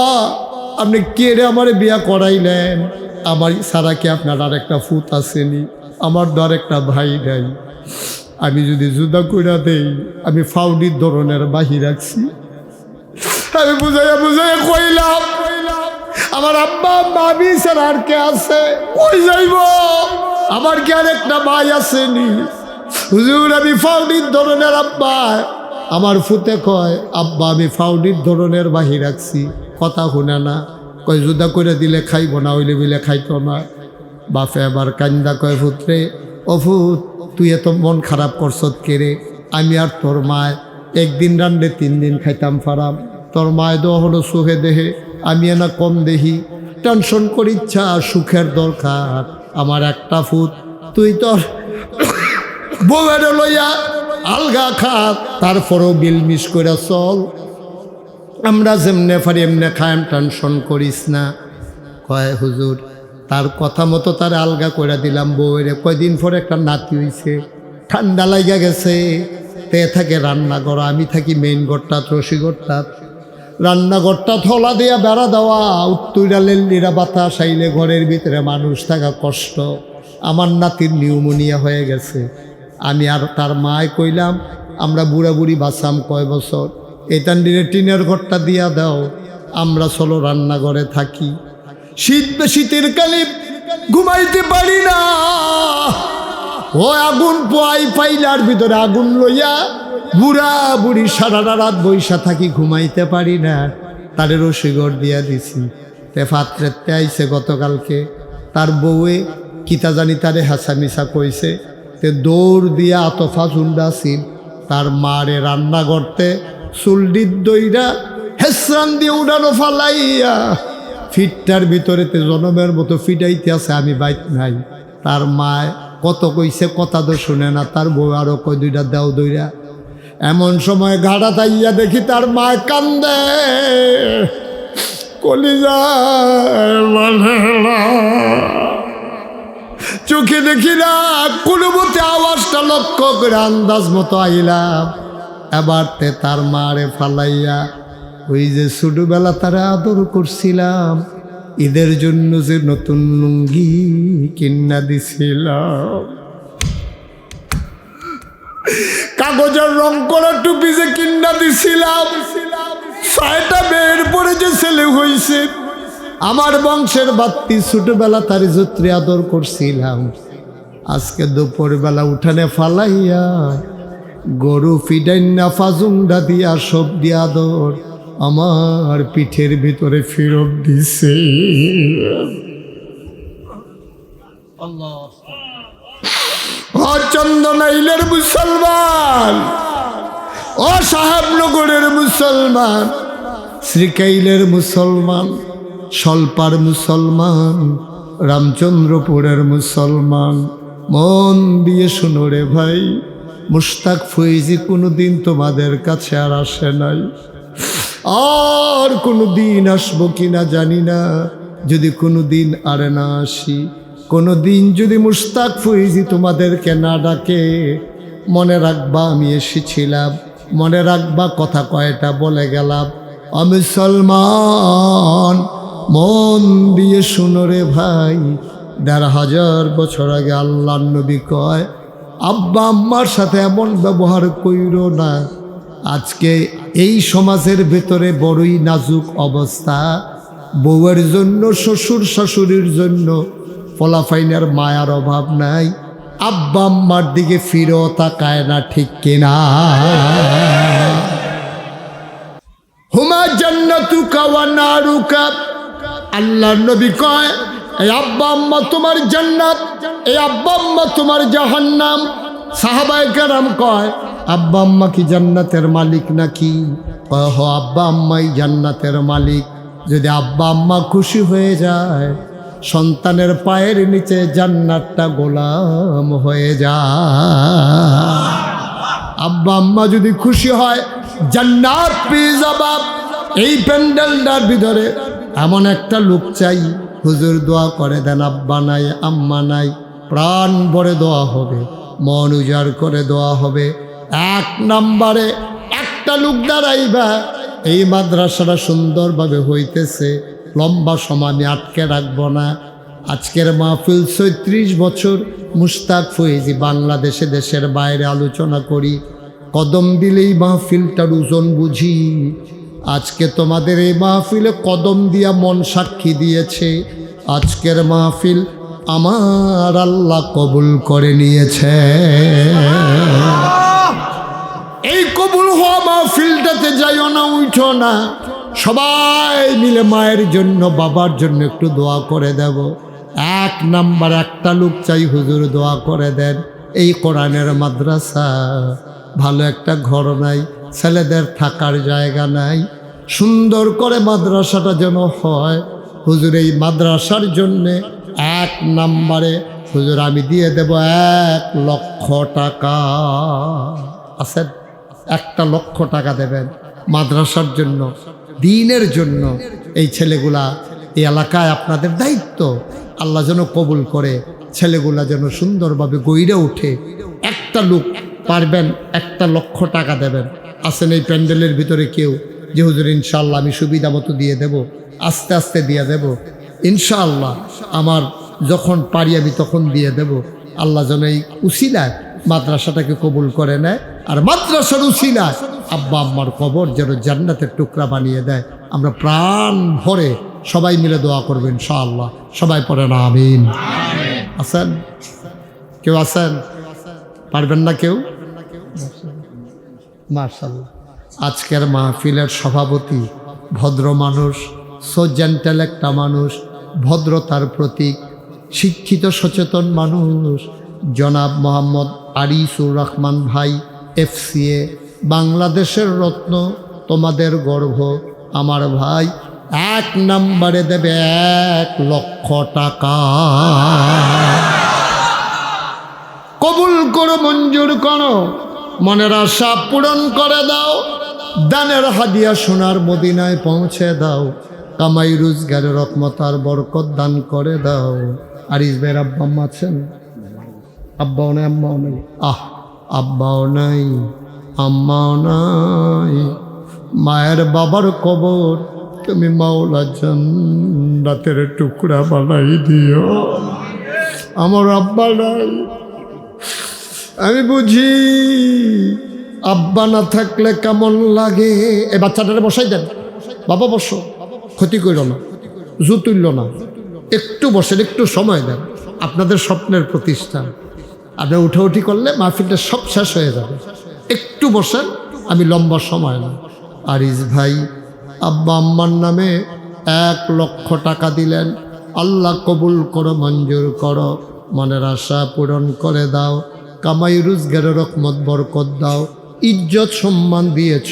আপনি কে রে আমারে বিয়া করাইলেন? আমার সারা কি আপনার আর একটা ফুত আসেনি? আমার তো আর একটা ভাই নাই। আমি যদি জুদা কইরা দেই আমি ফাউডির ধরনের বাহি রাখছি। আমি বুঝাইয়া বুঝাইয়া কইলাম আমার আব্বা মামি স্যার আর কে আছে? কই যাইব? আমার কি আর একটা ভাই আসেনি? হুজুর আমি ফাউডির ধরনের আব্বা। আমার ফুতে কয় আব্বা আমি ফাউডির ধরনের বাহি রাখছি, কথা শুনে না। কয় জুদা করে দিলে খাইব না, হইলে বিলে খাইতো না। বাপে আবার কান্দা কয় ফুতরে ও ফুত তুই এত মন খারাপ করছত কে রে? আমি আর তোর মায় একদিন রান্নে 3 দিন খাইতাম পারাম, তোর মায় তো হলো সুখে দেহে, আমি না কম দেহি। টেনশন করিচ্ছা সুখের দরকার, আমার একটা ফুত, তুই তোর বউয়ের লইয়া আলগা খা, তারপরও বিল মিস করে চল, আমরা যেমনে পারি এমনে খায়াম, টেনশন করিস না। কয় হুজুর তার কথা মতো তার আলগা করে দিলাম বউয়ের। কয়দিন পরে একটা নাতি হইছে, ঠান্ডা লাগা গেছে, তে থাকে রান্নাঘর, আমি থাকি মেইন ঘরটা রসিঘরটা। রান্নাঘরটা থলা দিয়া বেড়া দেওয়া, উত্তরালের নিরা বাতাস আইলে ঘরের ভিতরে মানুষ থাকা কষ্ট। আমার নাতির নিউমোনিয়া হয়ে গেছে। আমি আর তার মায় কইলাম আমরা বুড়া বুড়ি বাঁচাম কয় বছর, এটান দিনে টিনের ঘরটা দিয়া দাও, আমরা চলো রান্নাঘরে থাকি। শীতের কালে ঘুমাইতে পারি না, ও আগুন পোয়াই পাইলার ভিতরে আগুন লইয়া বুড়া বুড়ি সারা রাত বৈশা থাকি, ঘুমাইতে পারি না। তারে রসিঘর দিয়া দিছি। তে ফাত্রেতে আইছে গতকালকে, তার বউয়ে কিতা জানি তারে হাসামিসা কইছে, তে দৌড় দিয়া আতফা চুন্ডাছিল তার মারে রান্না করতে, চুলডির দইরা হেসরান দিয়ে উড়ানো ফালাইয়া ফিটটার ভিতরেতে জনমের মতো ফিটাইতে আছে, আমি বাইক নাই। তার মায় কত কইছে, কথা তো শুনে না, তার বউ আরো কয় 2টা দেও দইরা। এমন সময় ঘাড়া তাইয়া দেখি তার মায় কান্দে, কলিজা চোখে দেখি না, কোনো মতে আওয়াজটা লক্ষ্য করে আন্দাজ মতো আইলাম। এবার তে তার মারে ফালাইয়া ওই যে ছোটবেলা তারা আদর করছিলাম, ঈদের জন্য যে নতুন লুঙ্গি কিনা দিছিলাম, কাগজের রং করা টুপি যে কিনা দিছিলাম, 6টা মেয়ের পরে যে ছেলে হয়েছে, আমার বংশের বাত্তি ছোটবেলা তার যত্রে আদর করছিলাম, আজকে দুপুরবেলা উঠানে ফালাইয়া গরু ফিডাইনা ফাজুন্ডা দিয়া সব দিয়া আদর আমার পিঠের ভিতরে ফেরত দিছে। ও চন্দনাইলের মুসলমান, ও সাহেবনগরের মুসলমান, শ্রীকাইলের মুসলমান, সলপার মুসলমান, রামচন্দ্রপুরের মুসলমান, মন দিয়ে শুনো রে ভাই, মুশতাক ফৈজি কোনোদিন তোমাদের কাছে আর আসে নাই, আর কোনো দিন আসবো কিনা জানি না। যদি কোনো দিন আর না আসি, কোনো দিন যদি মুশতাক ফৈজি তোমাদেরকে না ডাকে, মনে রাখবা আমি এসেছিলাম, মনে রাখবা কথা কয়টা বলে গেলাম। মুসলমান মন দিয়ে শুনো রে ভাই, 1500 বছর আগে আল্লাহর নবী কয় আব্বা আম্মার সাথে এমন ব্যবহার কইরো না। আজকে এই সমাজের ভেতরে বড়ই নাজুক অবস্থা, বউয়ের জন্য শ্বশুর শাশুড়ির জন্য ফলাফাইনের মায়ার অভাব নাই, আব্বা আম্মার দিকে ফিরেও তাকায় না, ঠিক কিনা? হুমা জান্নাতুকা ওয়া নারুকা, আল্লাহর নবী কয় এই আব্বা আম্মা তোমার জান্নাত, এই আব্বা আম্মা তোমার জাহান্নাম। সাহাবায়ে কেরাম কয় আব্বা আম্মা কি জান্নাতের মালিক নাকি? কয় হ, আব্বা আম্মাই জান্নাতের মালিক। যদি আব্বা আম্মা খুশি হয়ে যায়, সন্তানের পায়ের নিচে জান্নাতটা গোলাম হয়ে যায়। আব্বা আম্মা যদি খুশি হয় জান্নাত পেয়ে যাবা। এই প্যান্ডেলটার ভিতরে এমন একটা লোক চাই, হুজুর দোয়া করে দেন, আব্বা নাই আম্মা নাই, প্রাণ ভরে দোয়া হবে, মন উজাড় করে দোয়া হবে। 1 নম্বরে একটা লোক দাঁড়াইবা, এই মাদ্রাসাটা সুন্দরভাবে হইতেছে, লম্বা সময় আমি আটকে রাখবো না। আজকের মাহফিল ৩৬ বছর মুশতাক ফয়েজি বাংলাদেশে দেশের বাইরে আলোচনা করি, কদম দিলেই মাহফিলটার ওজন বুঝি। আজকে তোমাদের এই মাহফিলে কদম দিয়া মন সাক্ষী দিয়েছে, আজকের মাহফিল আমার আল্লাহ কবুল করে নিয়েছে। এই কবুল হওয়া মাহফিলটাতে যাইও না, উঠো না, সবাই মিলে মায়ের জন্য বাবার জন্য একটু দোয়া করে দেব। 1 নাম্বার একটা লোক চাই, হুজুর দোয়া করে দেন। এই কোরআনের মাদ্রাসা, ভালো একটা ঘর নাই, ছেলেদের থাকার জায়গা নাই, সুন্দর করে মাদ্রাসাটা যেন হয়। হুজুর এই মাদ্রাসার জন্যে 1 নাম্বারে হুজুর আমি দিয়ে দেব 1 লক্ষ টাকা। আছেন? 1 লক্ষ টাকা দেবেন মাদ্রাসার জন্য, দ্বীনের জন্য। এই ছেলেগুলা এই এলাকায় আপনাদের দায়িত্ব, আল্লাহ যেন কবুল করে, ছেলেগুলা যেন সুন্দরভাবে গইড়ে উঠে। একটা লোক পারবেন 1 লক্ষ টাকা দেবেন? আসেন এই প্যান্ডেলের ভিতরে কেউ যে হুজুর ইনশাআল্লাহ আমি সুবিধা মতো দিয়ে দেব, আস্তে আস্তে দিয়ে দেব, ইনশাআল্লাহ আমার যখন পারি আমি তখন দিয়ে দেব। আল্লাহ যেন এই উসিলায় মাদ্রাসাটাকে কবুল করে নেয়, আর মাদ্রাসার উসিলায় আব্বা আম্মার কবর যেন জান্নাতের টুকরা বানিয়ে দেয়। আমরা প্রাণ ভরে সবাই মিলে দোয়া করবেন ইনশাআল্লাহ। সবাই পড়েন আমিন। আছেন কেউ? আছেন? পারবেন না কেউ? মাশাআল্লাহ। আজকের মাহফিলের সভাপতি ভদ্র মানুষ, সো জেন্টেল একটা মানুষ, ভদ্রতার প্রতীক, শিক্ষিত সচেতন মানুষ, জনাব মোহাম্মদ আরিসুর রহমান ভাই, FCA, বাংলাদেশের রত্ন, তোমাদের গর্ব আমার ভাই। 1 নম্বরে দেবে 1 লক্ষ টাকা। কবুল করো, মঞ্জুর করো, মনের আশা পূরণ করে দাও, দানের হাদিয়া সোনার মদিনায় পৌঁছে দাও, কামাই রোজগারের রহমত আর বরকত দান করে দাও। আরিস ভাইয়ের আব্বা আম্মা আছেন? আব্বাও নাই আম্মাও নাই? আব্বাও নাই আম্মাও নাই, মায়ের বাবার কবর তুমি মাওলা জান্নাতের টুকরা বানাই দিও। আমার আব্বা নাই, আমি বুঝি আব্বা না থাকলে কেমন লাগে। এই বাচ্চাটারে বসাই দেন, বাবা বসো, ক্ষতি করল না, জু তুলল না, একটু বসেন, একটু সময় দেন, আপনাদের স্বপ্নের প্রতিষ্ঠান। আপনি উঠাউঠি করলে মাহফিলটা সব শেষ হয়ে যাবে, একটু বসেন, আমি লম্বা সময় না। আরিস ভাই আব্বা আম্মার নামে 1 লক্ষ টাকা দিলেন, আল্লাহ কবুল করো, মঞ্জুর করো, মনের আশা পূরণ করে দাও, কামাই রোজগারের রহমত বরকত দাও, ইজ্জত সম্মান দিয়েছ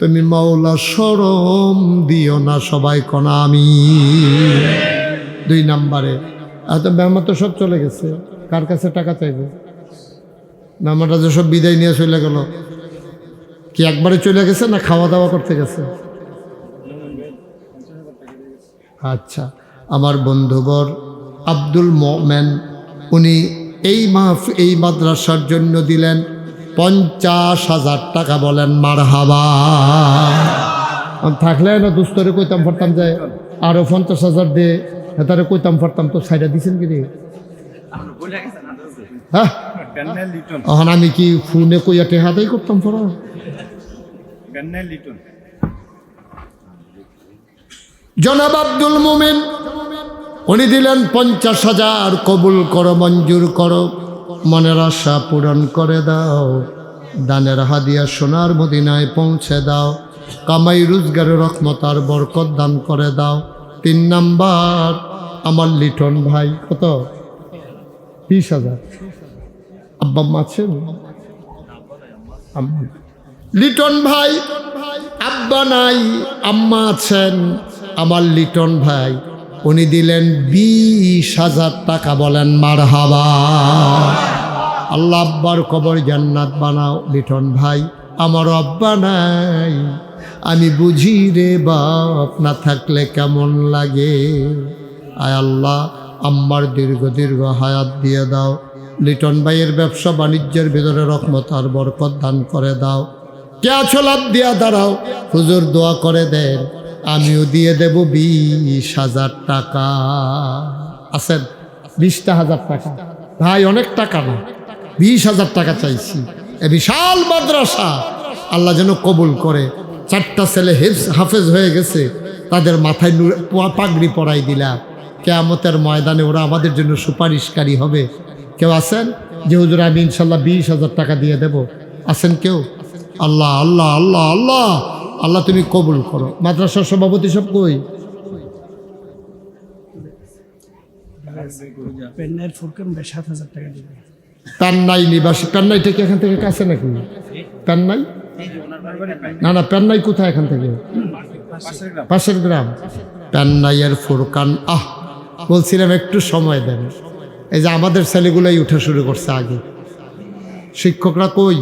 তুমি মাওলা, শরম দিও না। সবাই কোন আমি। 2 নম্বরে এত মেহমান তো সব চলে গেছে, কার কাছে টাকা চাইবে? মেহমানরা যে সব বিদায় নিয়ে চলে গেল, কি একবারে চলে গেছে না খাওয়া দাওয়া করতে গেছে? আচ্ছা, আমার বন্ধুবর আব্দুল মোমেন, উনি এই মাদ্রাসার জন্য দিলেন 50,000 টাকা। বলেন মারহাবা। থাকলে না দুস্তরে কইতাম পারতাম, যায় আরো 50,000 দিয়ে হেতারে কইতাম পারতাম, তো সাইডা দিছেন কি রে? হ্যাঁ, এখন আমি কি ফোনে কইয়া টেহাদাই করতাম পড়া? জনাব আব্দুল মোমেন উনি দিলেন 50,000। কবুল করো, মঞ্জুর করো, মনের আশা পূরণ করে দাও, দানের হাদিয়া সোনার মদিনায় পৌঁছে দাও, কামাই রোজগারের রহমত আর বরকত দান করে দাও। 3 নাম্বার আমার লিটন ভাই, কত? 20,000। আব্বা আম্মা আছেন? লিটন ভাই আব্বা নাই, আম্মা আছেন। আমার লিটন ভাই উনি দিলেন 20,000 টাকা। বলেন মারহাবা। আল্লাহ আব্বার কবর জান্নাত বানাও। লিটন ভাই, আমার আব্বা নাই, আমি বুঝি রে বাপ, না থাকলে কেমন লাগে। আয় আল্লাহ আম্মার দীর্ঘ দীর্ঘ হায়াত দিয়ে দাও। লিটন ভাইয়ের ব্যবসা বাণিজ্যের ভিতরে রহমত আর বরকত দান করে দাও। কে আছো লাভ দিয়া দাঁড়াও, হুজুর দোয়া করে দেন, আমিও দিয়ে দেব 20,000 টাকা। আছেন? 20,000 টাকা ভাই, অনেক টাকা না, 20,000 টাকা চাইছি। এ বিশাল মাদ্রাসা আল্লাহ যেন কবুল করে। 4টা ছেলে হাফেজ হয়ে গেছে, তাদের মাথায় পাগড়ি পরাই দিলা। কিয়ামতের ময়দানে ওরা আমাদের জন্য সুপারিশকারী হবে। কেউ আছেন যে হুজুর আমি ইনশাল্লাহ 20,000 টাকা দিয়ে দেব? আছেন কেউ? আল্লাহ আল্লাহ আল্লাহ আল্লাহ আল্লাহ তুমি কবুল করো। মাদ্রাসার সভাপতি সব কই? পেন্নাইর ফুরকান ভাই 7,000 টাকা দিবে। পেন্নাই নিবাসী। পেন্নাইটা কি এখান থেকে কাছে নাকি? পেন্নাই না না, পেন্নাই কোথায় এখান থেকে? পাশের গ্রাম। পেন্নাইয়ের ফুরকান। বলছিলাম একটু সময় দেন। এই যে আমাদের ছেলেগুলাই উঠা শুরু করছে আগে, শিক্ষকরা কই?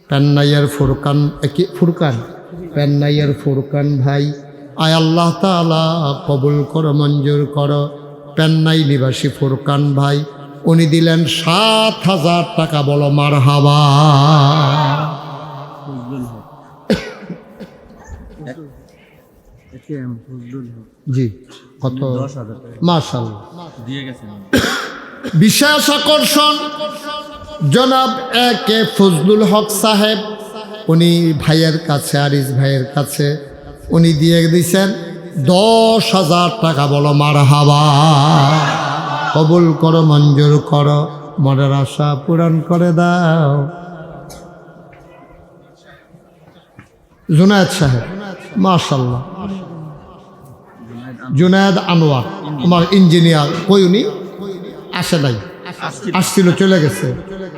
পেন্নাইয়ের ফুরকান, ফুরকান পেন্নাইয়ের ফুরকান ভাই, আয় আল্লাহ তাআলা কবুল করো, মঞ্জুর করো। পেন্নাই নিবাসী ফুরকান ভাই, উনি দিলেন 7,000 টাকা। বলো মারহাবা। জি, কত? মাশাআল্লাহ দিয়ে গেছেন। বিশেষ আকর্ষণ জনাব একে ফজলুল হক সাহেব, উনি ভাইয়ের কাছে, আরিস ভাইয়ের কাছে উনি দিয়ে দিয়েছেন 10,000 টাকা। বলো মারহাবা। কবুল করো, মঞ্জুর করো, মনের আশা পূরণ করে দাও। জুনায়েদ সাহেব, মাশাআল্লাহ। জুনায়েদ আনোয়ার আমার ইঞ্জিনিয়ার, কই উনি? আসে নাই, আসছিল, চলে গেছে।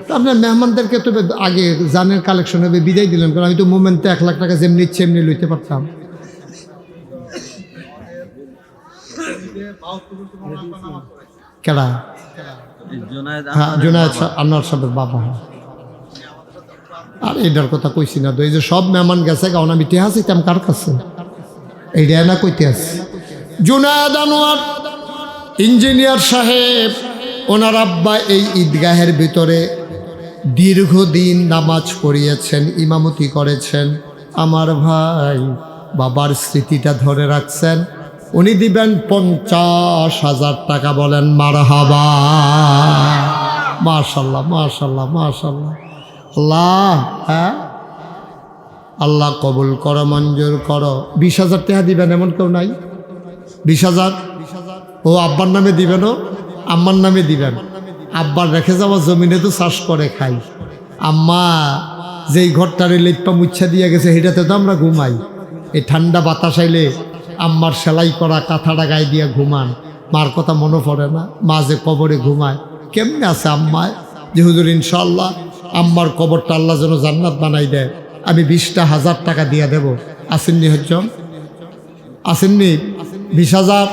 তো আপনার মেহমানদেরকে তো আগে জানের কালেকশন হবে, বিদায় দিলেন, কারণ আমি তো মোমেন্টে 1 লাখ টাকা যেমনি ইচ্ছে এমনি লইতে পারতাম। কেডা? হ্যাঁ, জুনায়েদ আনোয়ার সাহেবের বাবা। আর এটার কথা কইছি না তো, এই যে সব মেহমান গেছে, কারণ আমি টেহা চাইতাম কার কাছে, এইটা না কইতে আসি। জুনায়েদ আনোয়ার ইঞ্জিনিয়ার সাহেব, ওনার আব্বা এই ঈদগাহের ভিতরে দীর্ঘদিন নামাজ পড়িয়েছেন, ইমামতি করেছেন। আমার ভাই বাবার স্মৃতিটা ধরে রাখছেন। উনি দিবেন 50,000 টাকা। বলেন মারহাবা। মাশাআল্লাহ মাশাআল্লাহ মাশাআল্লাহ। আল্লাহ, হ্যাঁ আল্লাহ কবুল করো, মঞ্জুর করো। 20,000 টাকা দিবেন এমন কেউ নাই? 20,000 ও আব্বার নামে দিবেন, ও আম্মার নামে দিবেন। আব্বার রেখে যাওয়া জমিনে তো চাষ করে খাই। আম্মা যেই ঘরটারে লেপা মুচ্ছা দিয়ে গেছে, সেটাতে তো আমরা ঘুমাই। এই ঠান্ডা বাতাস আইলে আম্মার সেলাই করা কাঁথাটা গায়ে দিয়ে ঘুমান। মার কথা মনে পড়ে না? মা যে কবরে ঘুমায়, কেমনে আছে আম্মায়? যে হুজুর ইনশাআল্লাহ আম্মার কবরটা আল্লাহ যেন জান্নাত বানাই দেয়, আমি 20,000 টাকা দিয়ে দেব। আসেননি হচ্ছন? আসেননি? 20,000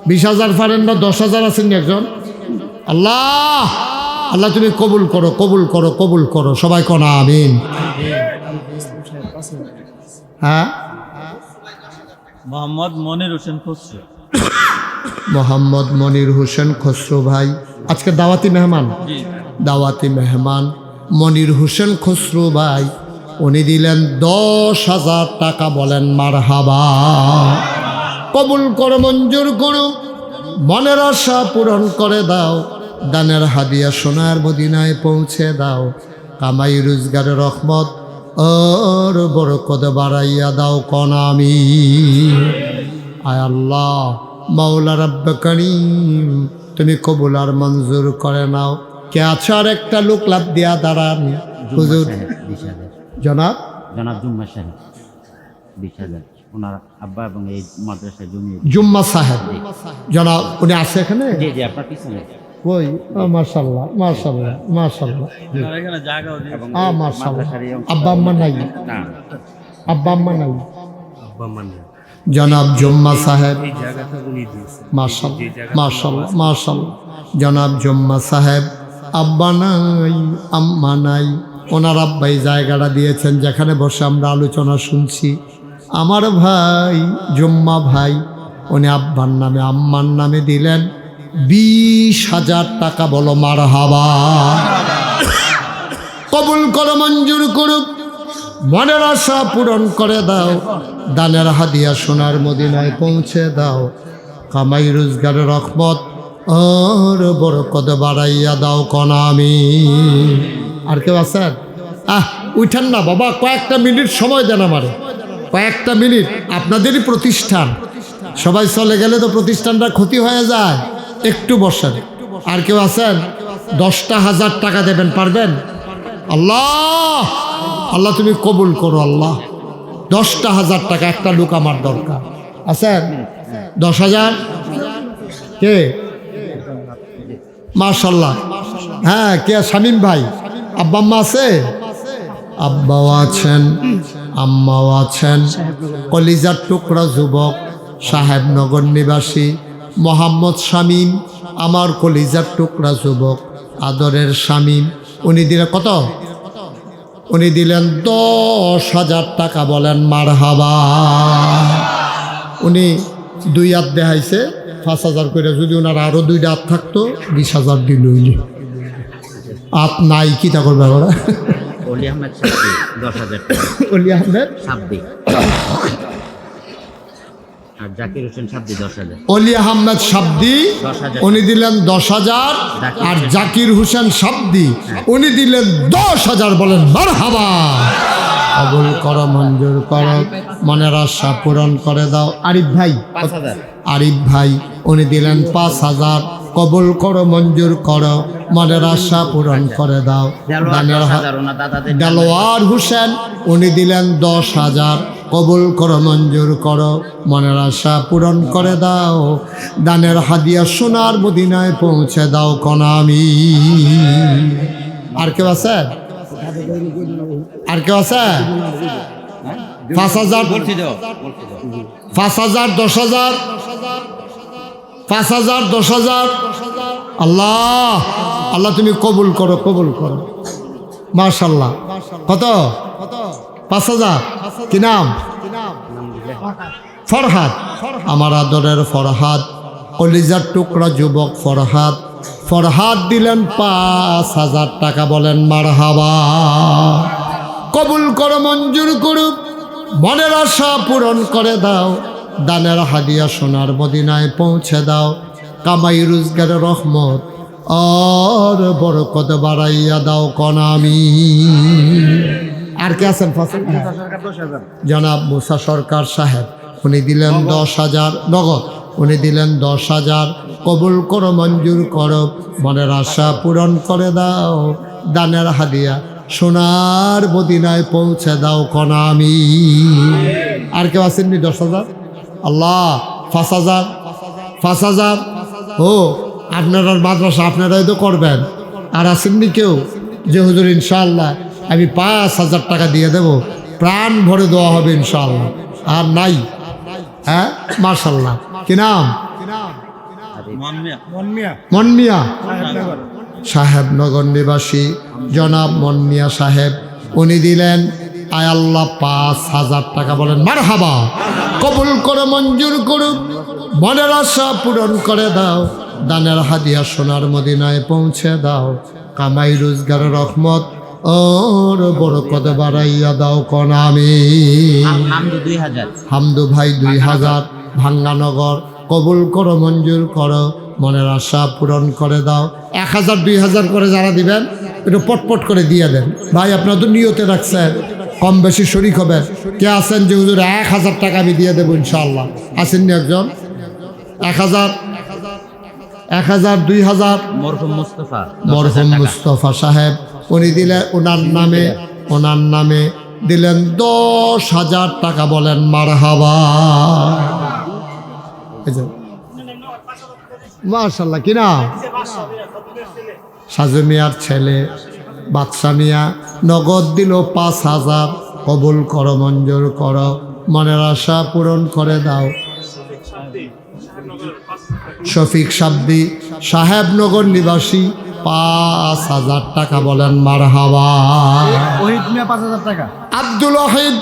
20,000 পারেন না? 10,000 আসেননি একজন? আল্লাহ আল্লাহ তুমি কবুল করো, কবুল করো, কবুল করো। সবাই কোন আমিন। হ্যাঁ, মোহাম্মদ মনির হোসেন খসরু। মোহাম্মদ মনির হোসেন খসরু ভাই আজকে দাওয়াতি মেহমান। দাওয়াতি মেহমান মনির হোসেন খসরু ভাই, উনি দিলেন 10,000 টাকা। বলেন মারহাবা। কবুল করো, মঞ্জুর করো, মনের আশা পূরণ করে দাও। দানের হাদিয়া সোনার মদিনায় পৌঁছে দাও। কামাই রোজগারের রহমত আর বরকত বাড়াইয়া দাও। কোন আমিন। আয় আল্লাহ মাওলা রব্বে করিম, তুমি কবুল আর মঞ্জুর করে নাও। কে আছে? আর একটা লোক লাভ দিয়া দাঁড়ান। হুজুর জনাব জুম্মা সাহেব 20,000 ওনার আব্বা এবং এই মাদ্রাসায় জমি। জুম্মা সাহেব জনাব, উনি আছে এখানে? জি জি, আপনার পিছনে। কই? মাশাআল্লাহ মাশাআল্লাহ মাশাআল্লাহ। এখানে জায়গাও দিয়ে মাশাআল্লাহ। আব্বা আম্মা নাই? না, আব্বা আম্মা নাই? জনাব জুম্মা সাহেব, এই জায়গাটা উনি দিয়েছেন। মাশাআল্লাহ মাশাআল্লাহ মাশাআল্লাহ, জনাব জুম্মা সাহেব আব্বা নাই আম্মা নাই, ওনার আব্বাই জায়গাটা দিয়েছেন যেখানে বসে আমরা আলোচনা শুনছি। আমার ভাই জুম্মা ভাই উনি আব্বার নামে আম্মার নামে দিলেন 20,000 টাকা। বলো মারহাবা। কবুল করো, মঞ্জুর করুক, মনের আশা পূরণ করে দাও, দানের হাদিয়া সোনার মদিনায় পৌঁছে দাও, কামাই রোজগারের রহমত আর বরকত বাড়াইয়া দাও কনা আমি। আর কেউ আছেন? উঠেন না বাবা, কয়েকটা মিনিট সময় দেন আমারে, কয়েকটা মিনিট। আপনাদেরই প্রতিষ্ঠান, সবাই চলে গেলে তো প্রতিষ্ঠানটা ক্ষতি হয়ে যায়। একটু বসেন। আর কেউ আছেন? 10,000 টাকা দেবেন, পারবেন? আল্লাহ আল্লাহ তুমি কবুল করো আল্লাহ। 10,000 টাকা, একটা লোক আমার দরকার। আছেন? 10,000 কে? মাশাল্লাহ। হ্যাঁ, কে? শামীম ভাই। আব্বা আম্মা আছে? আব্বাও আছেন, আম্মাও আছেন। কলিজার টুকরা যুবক, সাহেবনগর নিবাসী মোহাম্মদ শামীম, আমার কলিজার টুকরা যুবক, আদরের শামীম। উনি দিলেন কত? উনি দিলেন 10,000 টাকা। বলেন মারহাবা। উনি 2 হাত দেখাইছে 5,000 করে। যদি ওনার আরো 2টা হাত থাকতো 20,000 দিল। হাত নাই, কি তা করবে ওরা? অলি আহমেদ সাব্দি 10,000 টাকা। অলি আহমেদ সাব্দি আর জাকির হোসেন সাব্দি 10,000। অলি আহমেদ সাব্দি 10,000 উনি দিলেন 10,000, আর জাকির হোসেন সাব্দি উনি দিলেন 10,000। বলেন মারহাবা। কবুল করো, মঞ্জুর করো, মনের আশা পূরণ করে দাও। আরিফ ভাই, 5,000। আরিফ ভাই উনি দিলেন 5,000। কবুল করো, মঞ্জুর করো, মনের আশা পূরণ করে দাও। দানের দেলোয়ার হোসেন উনি দিলেন 10,000। কবুল করো, মঞ্জুর করো, মনের আশা পূরণ করে দাও। দানের হাদিয়া সোনার মদিনায় পৌঁছে দাও কনা আমি। আর কেউ আছে? আর কেউ আছে? 5,000 5,000 10,000 5,000 10,000। আল্লাহ আল্লাহ তুমি কবুল করো, কবুল করো। মাশাল্লাহ। কত? 5,000। কি নাম? ফরহাদ। আমার আদরের ফরহাদ, কলিজার টুকরা যুবক ফরহাদ। ফরহাদ দিলেন 5,000 টাকা। বলেন মারহাবা। কবুল করো, মঞ্জুর করুক, মনের আশা পূরণ করে দাও। দানের হাদিয়া সোনার মদিনায় পৌঁছে দাও। কামাই রোজগারের রহমত আর বরকত বাড়াইয়া দাও কনা আমি। আর কে আছেন? জনাব মুসা সরকার সাহেব উনি দিলেন 10,000 নগদ। উনি দিলেন 10,000। কবুল করো, মঞ্জুর করো, মনের আশা পূরণ করে দাও। দানের হাদিয়া সোনার মদিনায় পৌঁছে দাও কনা আমি। আর কেউ আসেননি? 10,000। আল্লাহ 5,000 5,000। ও আপনারা মাদ্রাসা আপনারাই তো করবেন। আর আসেননি কেউ? যে হুজুর ইনশাআল্লাহ আমি 5,000 টাকা দিয়ে দেব, প্রাণ ভরে দেওয়া হবে ইনশাআল্লাহ। আর নাই? হ্যাঁ, মাশাল্লাহ। কি নাম? মনমিয়া সাহেবনগর নিবাসী জনাব মনমিয়া সাহেব উনি দিলেন আয় আল্লাহ 5,000 টাকা। বলেন মারহাবা। কবুল করে, মঞ্জুর করুক, মনের আশা পূরণ করে দাও। দানের হাদিয়া সোনার মদিনায় পৌঁছে দাও। কামাই রোজগারের রহমত ওর বরকত বাড়াইয়া দাও কনা আমি। হামদু 2,000। হামদু ভাই 2,000 ভাঙ্গানগর। কবুল করো, মঞ্জুর করো, মনের আশা পূরণ করে দাও। 1,000 2,000 করে যারা দিবেন একটু পটপট করে দিয়ে দেন ভাই। আপনারা তো নিয়তে রাখছেন, কম বেশি শরিক হবেন। কে আছেন যে হুজুর 1,000 টাকা আমি দিয়ে দেবো ইনশাআল্লাহ? আসেননি একজন? 1,000 1,000 2,000। মরহুম মুস্তফা মরহুম মুস্তফা সাহেব উনি দিলেন ওনার নামে দিলেন 10,000 টাকা। বলেন মারহাবা। মাশাআল্লাহ। কি নাম? সাজু মিয়ার ছেলে বাদশা মিয়া নগদ দিল 5,000। কবুল করো, মঞ্জুর করো, মনের আশা পূরণ করে দাও। শফিক সাব্দি সাহেবনগর নিবাসী 5,000 টাকা বলেন মারহাবা। ওহিদ মিয়া 5,000 টাকা। আব্দুল ওয়াহিদ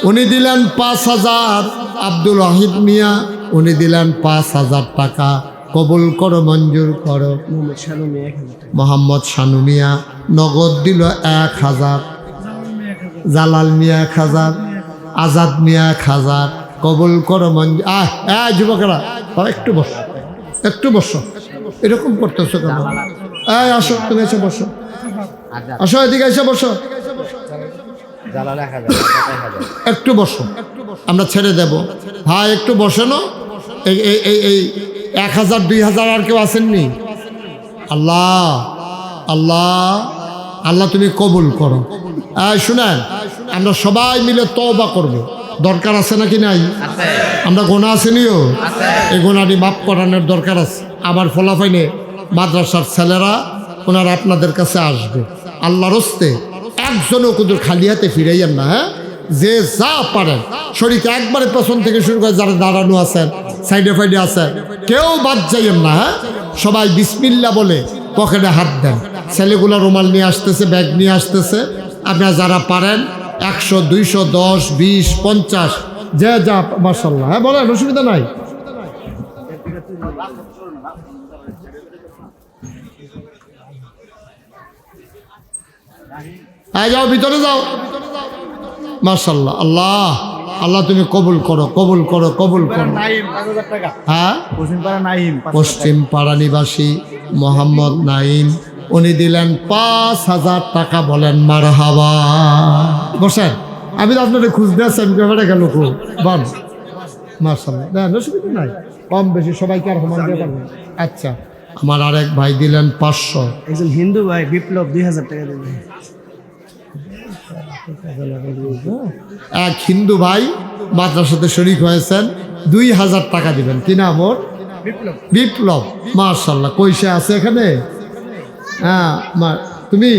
উনি দিলেন 5,000। আব্দুল ওয়াহিদ মিয়া উনি দিলেন 5,000 টাকা। কবুল করো, মঞ্জুর করো। মোহাম্মদ শানু মিয়া 1,000 টাকা। মোহাম্মদ শানু মিয়া নগদ দিল 1,000। জালাল মিয়া 1,000। আজাদ মিয়া 1,000। কবুল করো, মঞ্জুর। যুবকেরা একটু বসো, একটু বসো। এরকম করতেছো কেন? আসো, তুমি এসে বসো, আসো, এদিকে এসে বসো, একটু বসো, আমরা ছেড়ে দেব। ভাই একটু বসে না। এই 1,000 2,000 আর কেউ আসেননি? আল্লাহ আল্লাহ আল্লাহ তুমি কবুল করো। শুনেন, আমরা সবাই মিলে তওবা করব। দরকার আছে নাকি নাই? আমরা গোনা আসেনিও, এই গোনাটি মাফ করানোর দরকার আছে। আমার ফলাফাইনে মাদ্রাসার ছেলেরা ওনারা আপনাদের কাছে আসবে। আল্লাহর হস্তে একজনও কিন্তু খালি হাতে ফিরাইয়েন না। হ্যাঁ, যে যা পারেন শরীরে একবারে পেছন থেকে শুরু করে যারা দাঁড়ানো আছেন, সাইডে ফাইডে আছেন, কেউ বাদ যাইয়েন না। হ্যাঁ, সবাই বিসমিল্লাহ বলে পকেটে হাত দেন। ছেলেগুলো রুমাল নিয়ে আসতেছে, ব্যাগ নিয়ে আসতেছে। আপনারা যারা পারেন 100 200 10 20 50 যে যা মাশাআল্লাহ। হ্যাঁ বলেন, অসুবিধা নাই। যাও, ভিতরে যাও। মাশাআল্লাহ। আল্লাহ আল্লাহ তুমি কবুল করো, কবুল করো, কবুল করো। হ্যাঁ, পশ্চিম পাড়া নিবাসী মোহাম্মদ নাইম উনি দিলেন 5,000 টাকা বলেন মারহাবা। বসেন, আমি তো আপনাদের খুঁজতে আসছেন, ব্যাপারে গেল খুব বল। মাশাআল্লাহ, না অসুবিধা নাই, কম বেশি সবাইকে আর সমান দিয়ে পারবেন। আচ্ছা, আমার আরেক ভাই দিলেন 500। একজন হিন্দু ভাই বিপ্লব 2,000 টাকা দিলেন। এক হিন্দু ভাই মাদ্রাসাতে শরীক হয়েছেন, 2,000 টাকা দিবেন। কি নাম ওর? বিপ্লব। মাশাআল্লাহ, কইসে আছে এখানে? হ্যাঁ, তুমি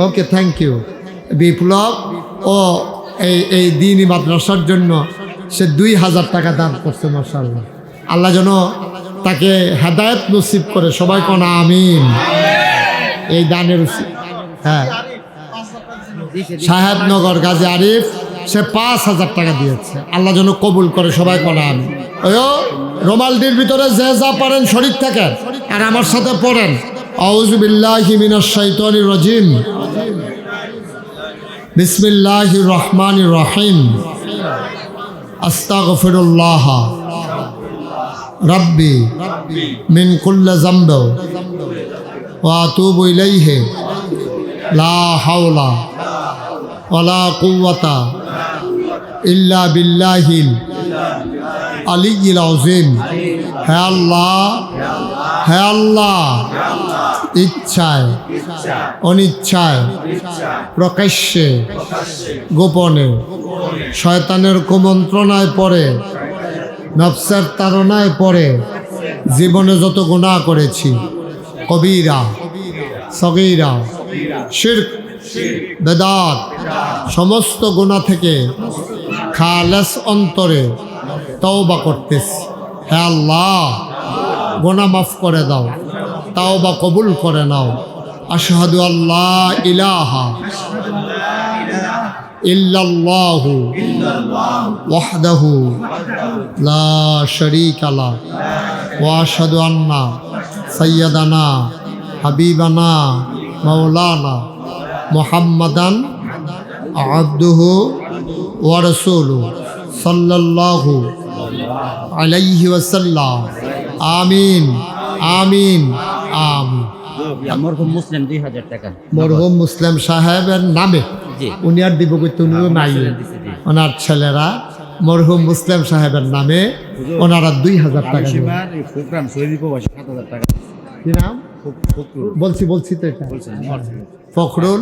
ওকে, থ্যাংক ইউ। বিপ্লব ও এই দিনই মাদ্রাসার জন্য সে 2,000 টাকা দান করছে। মাশাআল্লাহ, আল্লাহ যেন তাকে হেদায়েত নসিব করে। সবাই কোন আমিন। এই দানের হ্যাঁ, সাহেবনগর গাজী আরিফ সে 5,000 টাকা দিয়েছে। আল্লাহ যেন কবুল করে। সবাই কোন আমিন। রোমালটির ভিতরে যে যা পারেন শরীক থাকেন আর আমার সাথে পড়েন, আউযু বিল্লাহি মিনাশ শাইতানির রাজিম, বিসমিল্লাহির রহমানির রহিম, আস্তাগফিরুল্লাহ রাব্বি মিন কুল্লি যামব ওয়া আতুবু ইলাইহি লা হাওলা ওয়ালা কুওয়াতা ইল্লা বিল্লাহিল আলিয়্যিল আযীম। হে আল্লাহ, হে আল্লাহ, ইচ্ছায় অনিচ্ছায় প্রকাশ্যে গোপনে শয়তানের কুমন্ত্রণায় পড়ে, নফসের তাড়নায় পড়ে জীবনে যত গুনাহ করেছি, কবিরা সগীরা শিরক বেদাত সমস্ত গুনাহ থেকে খালেস অন্তরে তওবা করতেছি। হে আল্লাহ, গুনাহ মাফ করে দাও, তওবা কবুল করে নাও। আশহাদু আল্লা ইলাহা ইল্লাল্লাহু ওয়াহদাহু লা শারীকা লাহ ওয়া আশহাদু আন্না সাইয়্যিদানা হাবিবানা মাওলানা মুহাম্মাদান আবদুহু ওয়া রাসূলুহু সাল্লাল্লাহু আলাইহি ওয়াসাল্লাম। আমিন আমিন আমিন। মরহুম মুসলিম 2,000 টাকা। মরহুম মুসলিম সাহেবের নামে। উনি আর দিব কইতে উনি নাই, ওনার ছেলেরা মরহুম মুসলিম সাহেবের নামে ওনারা 2,000 টাকা দিবেন। কি নাম বলছি তো এটা ফখরুল।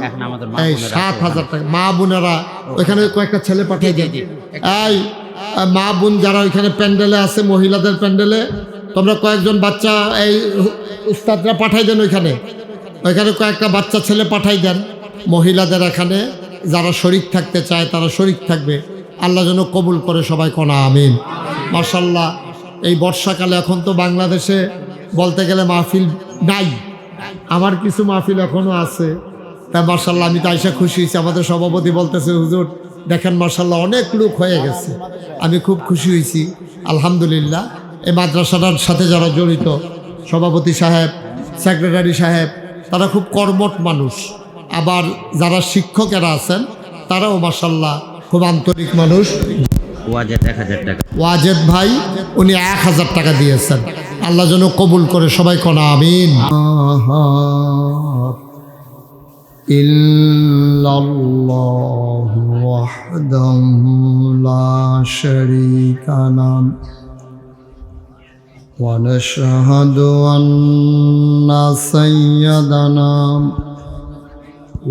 এই 7,000 টাকা। মা বোনেরা ওইখানে কয়েকটা ছেলে পাঠিয়ে দেন। এই মা বোন যারা ওইখানে প্যান্ডেলে আছে, মহিলাদের প্যান্ডেলে, তোমরা কয়েকজন বাচ্চা এই উস্তাদরা পাঠাই দেন। ওইখানে কয়েকটা বাচ্চা ছেলে পাঠাই দেন। মহিলাদের এখানে যারা শরীক থাকতে চায় তারা শরীক থাকবে। আল্লাহ যেন কবুল করে, সবাই কোনা আমিন। মাশাল্লাহ, এই বর্ষাকালে এখন তো বাংলাদেশে বলতে গেলে মাহফিল নাই, আমার কিছু মাহফিল এখনও আছে। তা মাশাল্লাহ আমি তো আইসা খুশি হয়েছি। আমাদের সভাপতি বলতেছে, হুজুর দেখেন মাশাল্লাহ অনেক লোক হয়ে গেছে। আমি খুব খুশি হয়েছি আলহামদুলিল্লাহ। এই মাদ্রাসাটার সাথে যারা জড়িত, সভাপতি সাহেব, সেক্রেটারি সাহেব, তারা খুব কর্মঠ মানুষ। আবার যারা শিক্ষকেরা আছেন তারাও মাশাল্লাহ খুব আন্তরিক মানুষ। ওয়াজেদ 1000 টাকা। ওয়াজেদ ভাই উনি 1000 টাকা দিয়েছেন, আল্লাহ যেন কবুল করে, সবাই কোনা আমিন। ইল্লাল্লাহু ওয়াহদাহু লা শারীকা লাহু ওয়া নাশহাদু আন্না সাইয়্যিদানা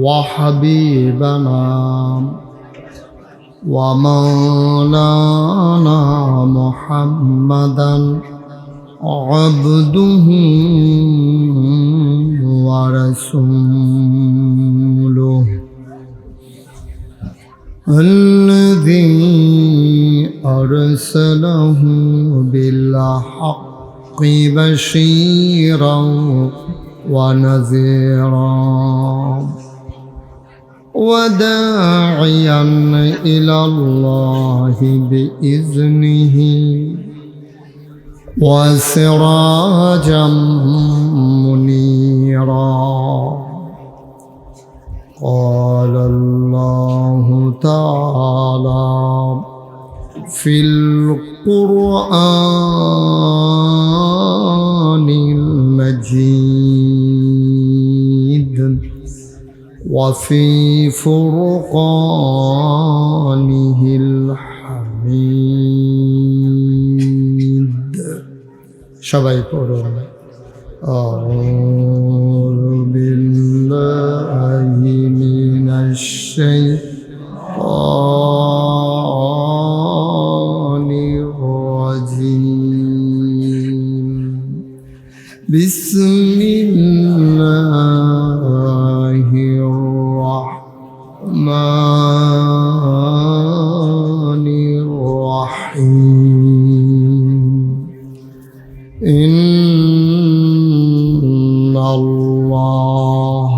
ওয়া হাবিবানা ওয়া মাওলানা মুহাম্মাদান আবদুহু ওয়া রাসূলুহু الذي أرسله بالحق بشيرا ونذيرا وداعيا إلى الله بإذنه وسراجا منيرا. قال الله تعالى في القرآن المجيد وفي فرقانه الحميد. সবাই পড়ুন أعوذ بالله من الشيطان الرجيم. بسم الله الرحمن الرحيم. إن الله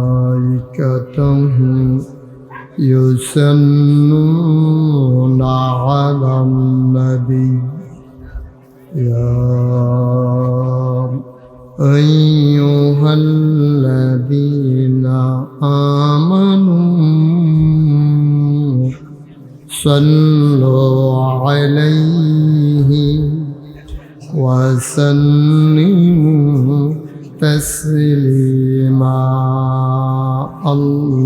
وملائكته يصلون على النبي يا أيها الذين آمنوا صلوا عليه وسلموا تسليما. اللهم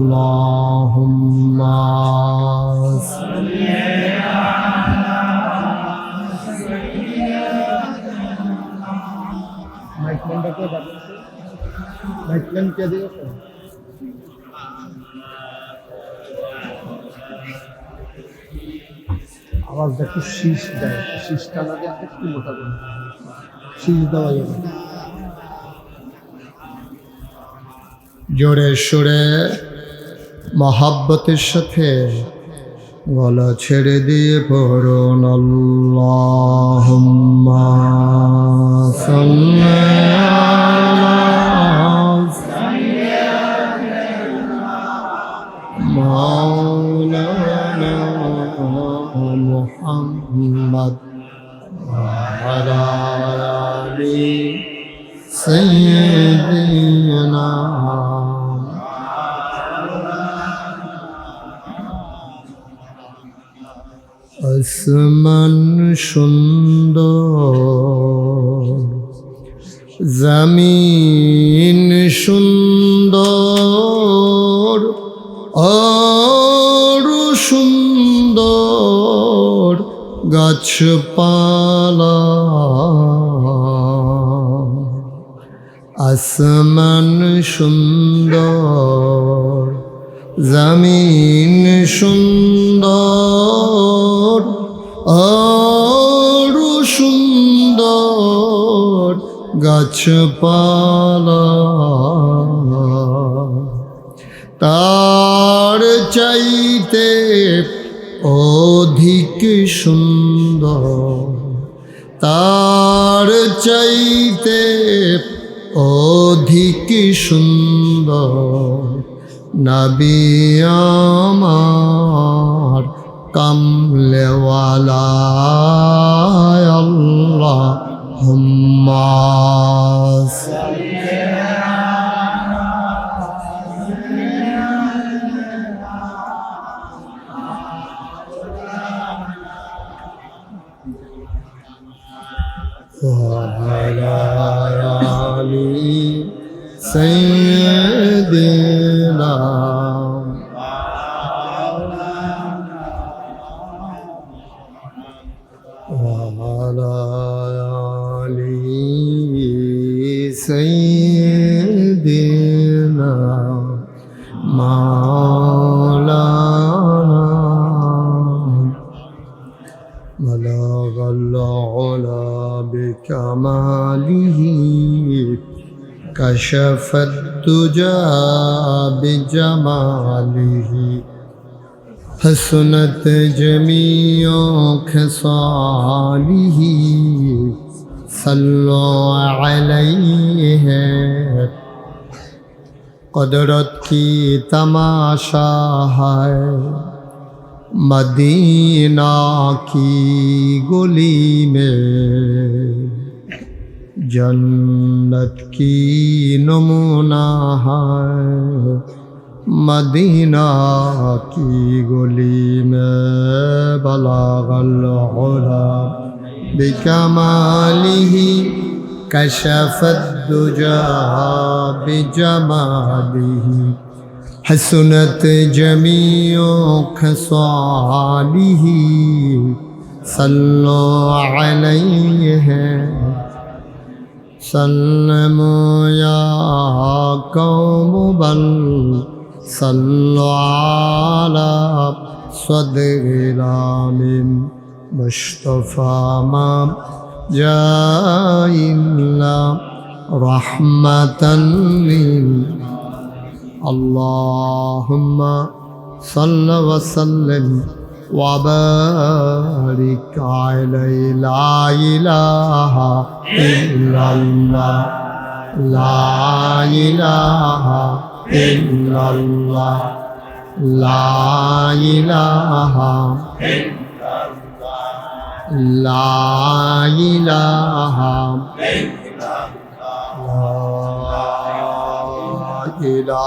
صل আওয়াজ দেখো, শীষ দেয়, শীষটা না দেয় একটু মোটা করে শীষ দেওয়া যাবে। জোরে সোরে মহাব্বতের সাথে গলা ছেড়ে দিয়ে পড়ুন আল্লাহুম্মা সাল্লি আলা মাওলানা মুহাম্মদ ওয়া আলা আলি সাইয়্যিদিনা. আসমান সুন্দর, জমিন সুন্দর, আর সুন্দর গাছপালা. আসমান সুন্দর, জমিন সুন্দর, আর সুন্দর গাছপালা. তার চাইতে অধিক সুন্দর, তার চাইতে অধিক সুন্দর নবী আমার কামলেওয়ালা আল্লাহুম্মা وعلى آل سيدنا وعلى آل سيدنا مولانا بلغ العلا بكماله كشف الدجى بجماله حسنت جميع خصاله صلوا عليه قدرت کی تماشا ہے مدینہ کی گلی میں، جنت کی نمونہ ہے مدینہ کی گلی میں، بلغ العلا بکمالہ کشف الدجى بجمالہ حسنت جميع خصاله صلوا عليه سلموا يا قوم بل صلوا على صدر العالم مصطفى ما جاء إلا رحمة اللهم صل وسلم وبارك عليه لا إله إلا الله لا إله إلا الله لا إله لا إله إله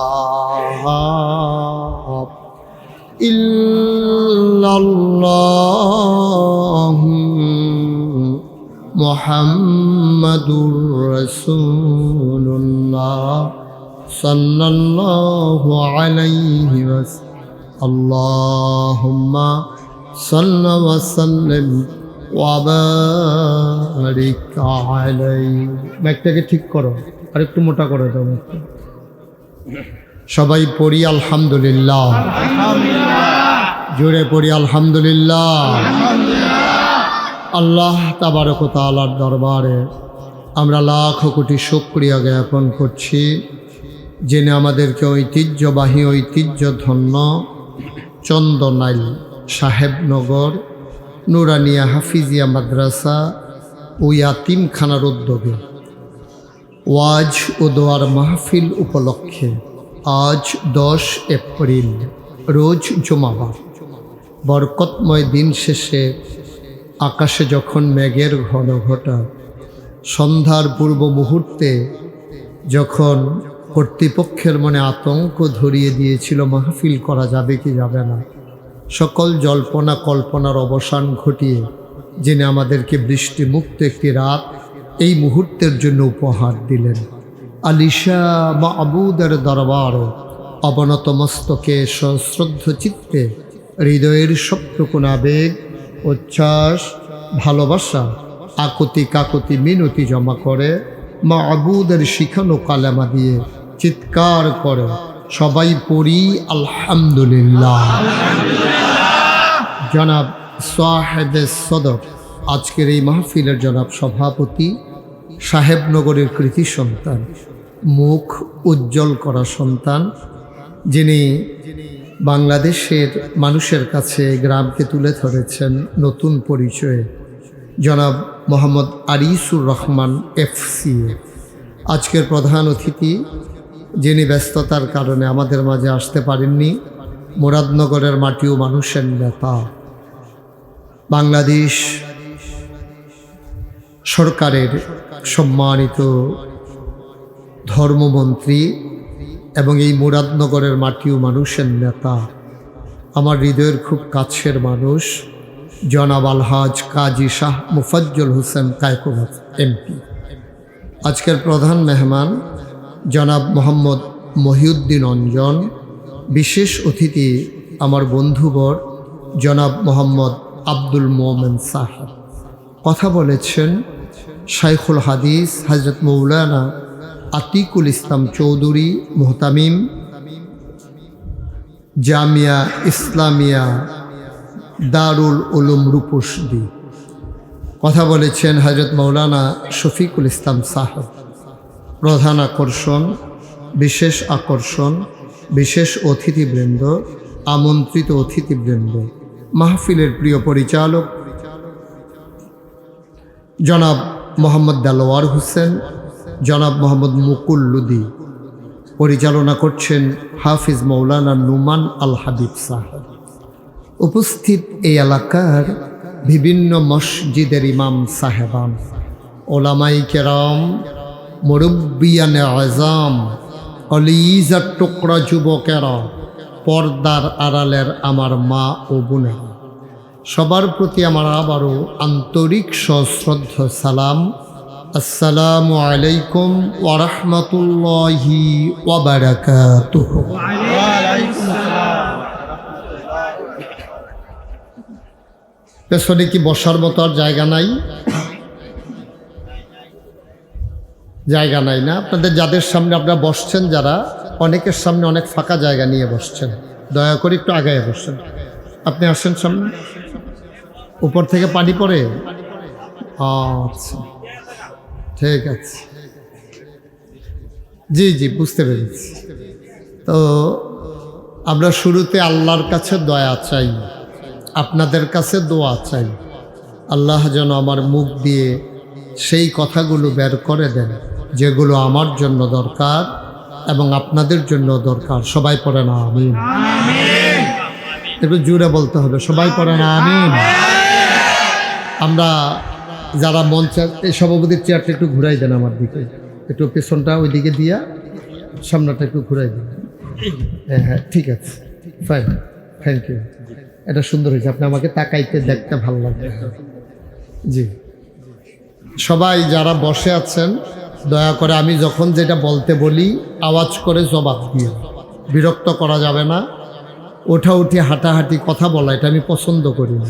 إلا الله محمد رسول الله صلى الله عليه وسلم اللهم صل وسلم وبارك عليه ব্যাগটাকে ঠিক করো আর একটু মোটা করে দাও সবাই পড়ি আলহামদুলিল্লাহ জোরে পড়ি আলহামদুলিল্লাহ আল্লাহ তাবারক ওয়া তাআলার দরবারে আমরা লাখ কোটি শুকরিয়া জ্ঞাপন করছি যিনি আমাদেরকে ঐতিহ্যবাহী ঐতিহ্যধন্য চন্দনাইল সাহেবনগর নুরানিয়া হাফিজিয়া মাদ্রাসা ও ইয়াতিমখানার উদ্যোগে ওয়াজ ও দোয়ার মাহফিল উপলক্ষে আজ 10 এপ্রিল রোজ জুমাবার বরকতময় দিন শেষে আকাশে যখন মেঘের ঘন ঘটা সন্ধ্যার পূর্ব মুহূর্তে যখন কর্তৃপক্ষের মনে আতঙ্ক ধরিয়ে দিয়েছিল মাহফিল করা যাবে কি যাবে না, সকল জল্পনা কল্পনার অবসান ঘটিয়ে যিনি আমাদেরকে বৃষ্টিমুক্ত একটি রাত এই মুহূর্তের জন্য উপহার দিলেন, আলিশা মাবুদের দরবারে অবনত মস্তকে সশ্রদ্ধ চিত্তে হৃদয়ের সবটুকুন আবেগ উচ্ছ্বাস ভালোবাসা আকুতি কাকুতি মিনতি জমা করে মাবুদের শিখানো কালেমা দিয়ে চিৎকার করে সবাই পড়ি আলহামদুলিল্লাহ। জনাব সাহেবে সদর আজকের এই মাহফিলের জনাব সভাপতি সাহেবনগরের কৃতি সন্তান, মুখ উজ্জ্বল করা সন্তান, যিনি বাংলাদেশের মানুষের কাছে গ্রামকে তুলে ধরেছেন নতুন পরিচয়ে জনাব মোহাম্মদ আরিসুর রহমান FC। আজকের প্রধান অতিথি, যিনি ব্যস্ততার কারণে আমাদের মাঝে আসতে পারেননি, মুরাদনগরের মাটি ও মানুষের নেতা, বাংলাদেশ সরকারের সম্মানিত ধর্মমন্ত্রী এবং এই মুরাদনগরের মাটি ও মানুষের নেতা, আমার হৃদয়ের খুব কাছের মানুষ, জনাব আলহাজ কাজী শাহ মুফাজ্জল হোসেন কায়কোবাদ MP। আজকের প্রধান মেহমান জনাব মোহাম্মদ মহিউদ্দিন অঞ্জন। বিশেষ অতিথি আমার বন্ধুবর জনাব মোহাম্মদ আব্দুল মোমেন সাহেব। কথা বলেছেন শাইখুল হাদিস হজরত মৌলানা আতিকুল ইসলাম চৌধুরী মুহতামিম, জামিয়া ইসলামিয়া দারুল উলুম রূপসী। কথা বলেছেন হজরত মৌলানা শফিকুল ইসলাম সাহেব। প্রধান আকর্ষণ, বিশেষ অতিথিবৃন্দ, আমন্ত্রিত অতিথিবৃন্দ, মাহফিলের প্রিয় পরিচালক জনাব মোহাম্মদ দেলোয়ার হোসেন, জনাব মোহাম্মদ মুকুল লুদি। পরিচালনা করছেন হাফিজ মৌলানা নুমান আল হাবিব সাহেব। উপস্থিত এই এলাকার বিভিন্ন মসজিদের ইমাম সাহেবান, ওলামাই কেরাম, মুরব্বিয়ানে আজম, কলিজার টুকরা যুবকেরা, পর্দার আড়ালের আমার মা ও বোনেরা, সবার প্রতি আমার আবারও আন্তরিক সশ্রদ্ধ সালাম। আসসালামু আলাইকুম ওয়া রাহমাতুল্লাহি ওয়া বারাকাতুহু। পেছনে কি বসার মতো আর জায়গা নাই? জায়গা নাই না? আপনাদের যাদের সামনে আপনারা বসছেন, যারা অনেকের সামনে অনেক ফাঁকা জায়গা নিয়ে বসছেন, দয়া করে একটু আগায় বসছেন। আপনি আসেন সামনে। উপর থেকে পানি পড়ে? আচ্ছা, ঠিক আছে, জি বুঝতে পেরেছি। তো আমরা শুরুতে আল্লাহর কাছে দয়া চাই, আপনাদের কাছে দোয়া চাই। আল্লাহ যেন আমার মুখ দিয়ে সেই কথাগুলো বের করে দেন যেগুলো আমার জন্য দরকার এবং আপনাদের জন্য দরকার। সবাই পড়ে না আমিন? একটু জোরে বলতে হবে, সবাই পড়ে না আমিন? আমরা যারা মঞ্চের, এই সভাপতির চেয়ারটা একটু ঘুরাই দেন আমার দিকে, একটু পেছনটা ওই দিকে দিয়া সামনেটা একটু ঘুরাই দেন। হ্যাঁ ঠিক আছে, ফাইন, থ্যাংক ইউ। এটা সুন্দর হয়েছে, আপনি আমাকে তাকাইতে দেখতে ভালো লাগবে। জি, সবাই যারা বসে আছেন দয়া করে আমি যখন যেটা বলতে বলি আওয়াজ করে জবাব দিয়ে, বিরক্ত করা যাবে না। ওঠাউঠি হাঁটাহাঁটি কথা বলা এটা আমি পছন্দ করি না।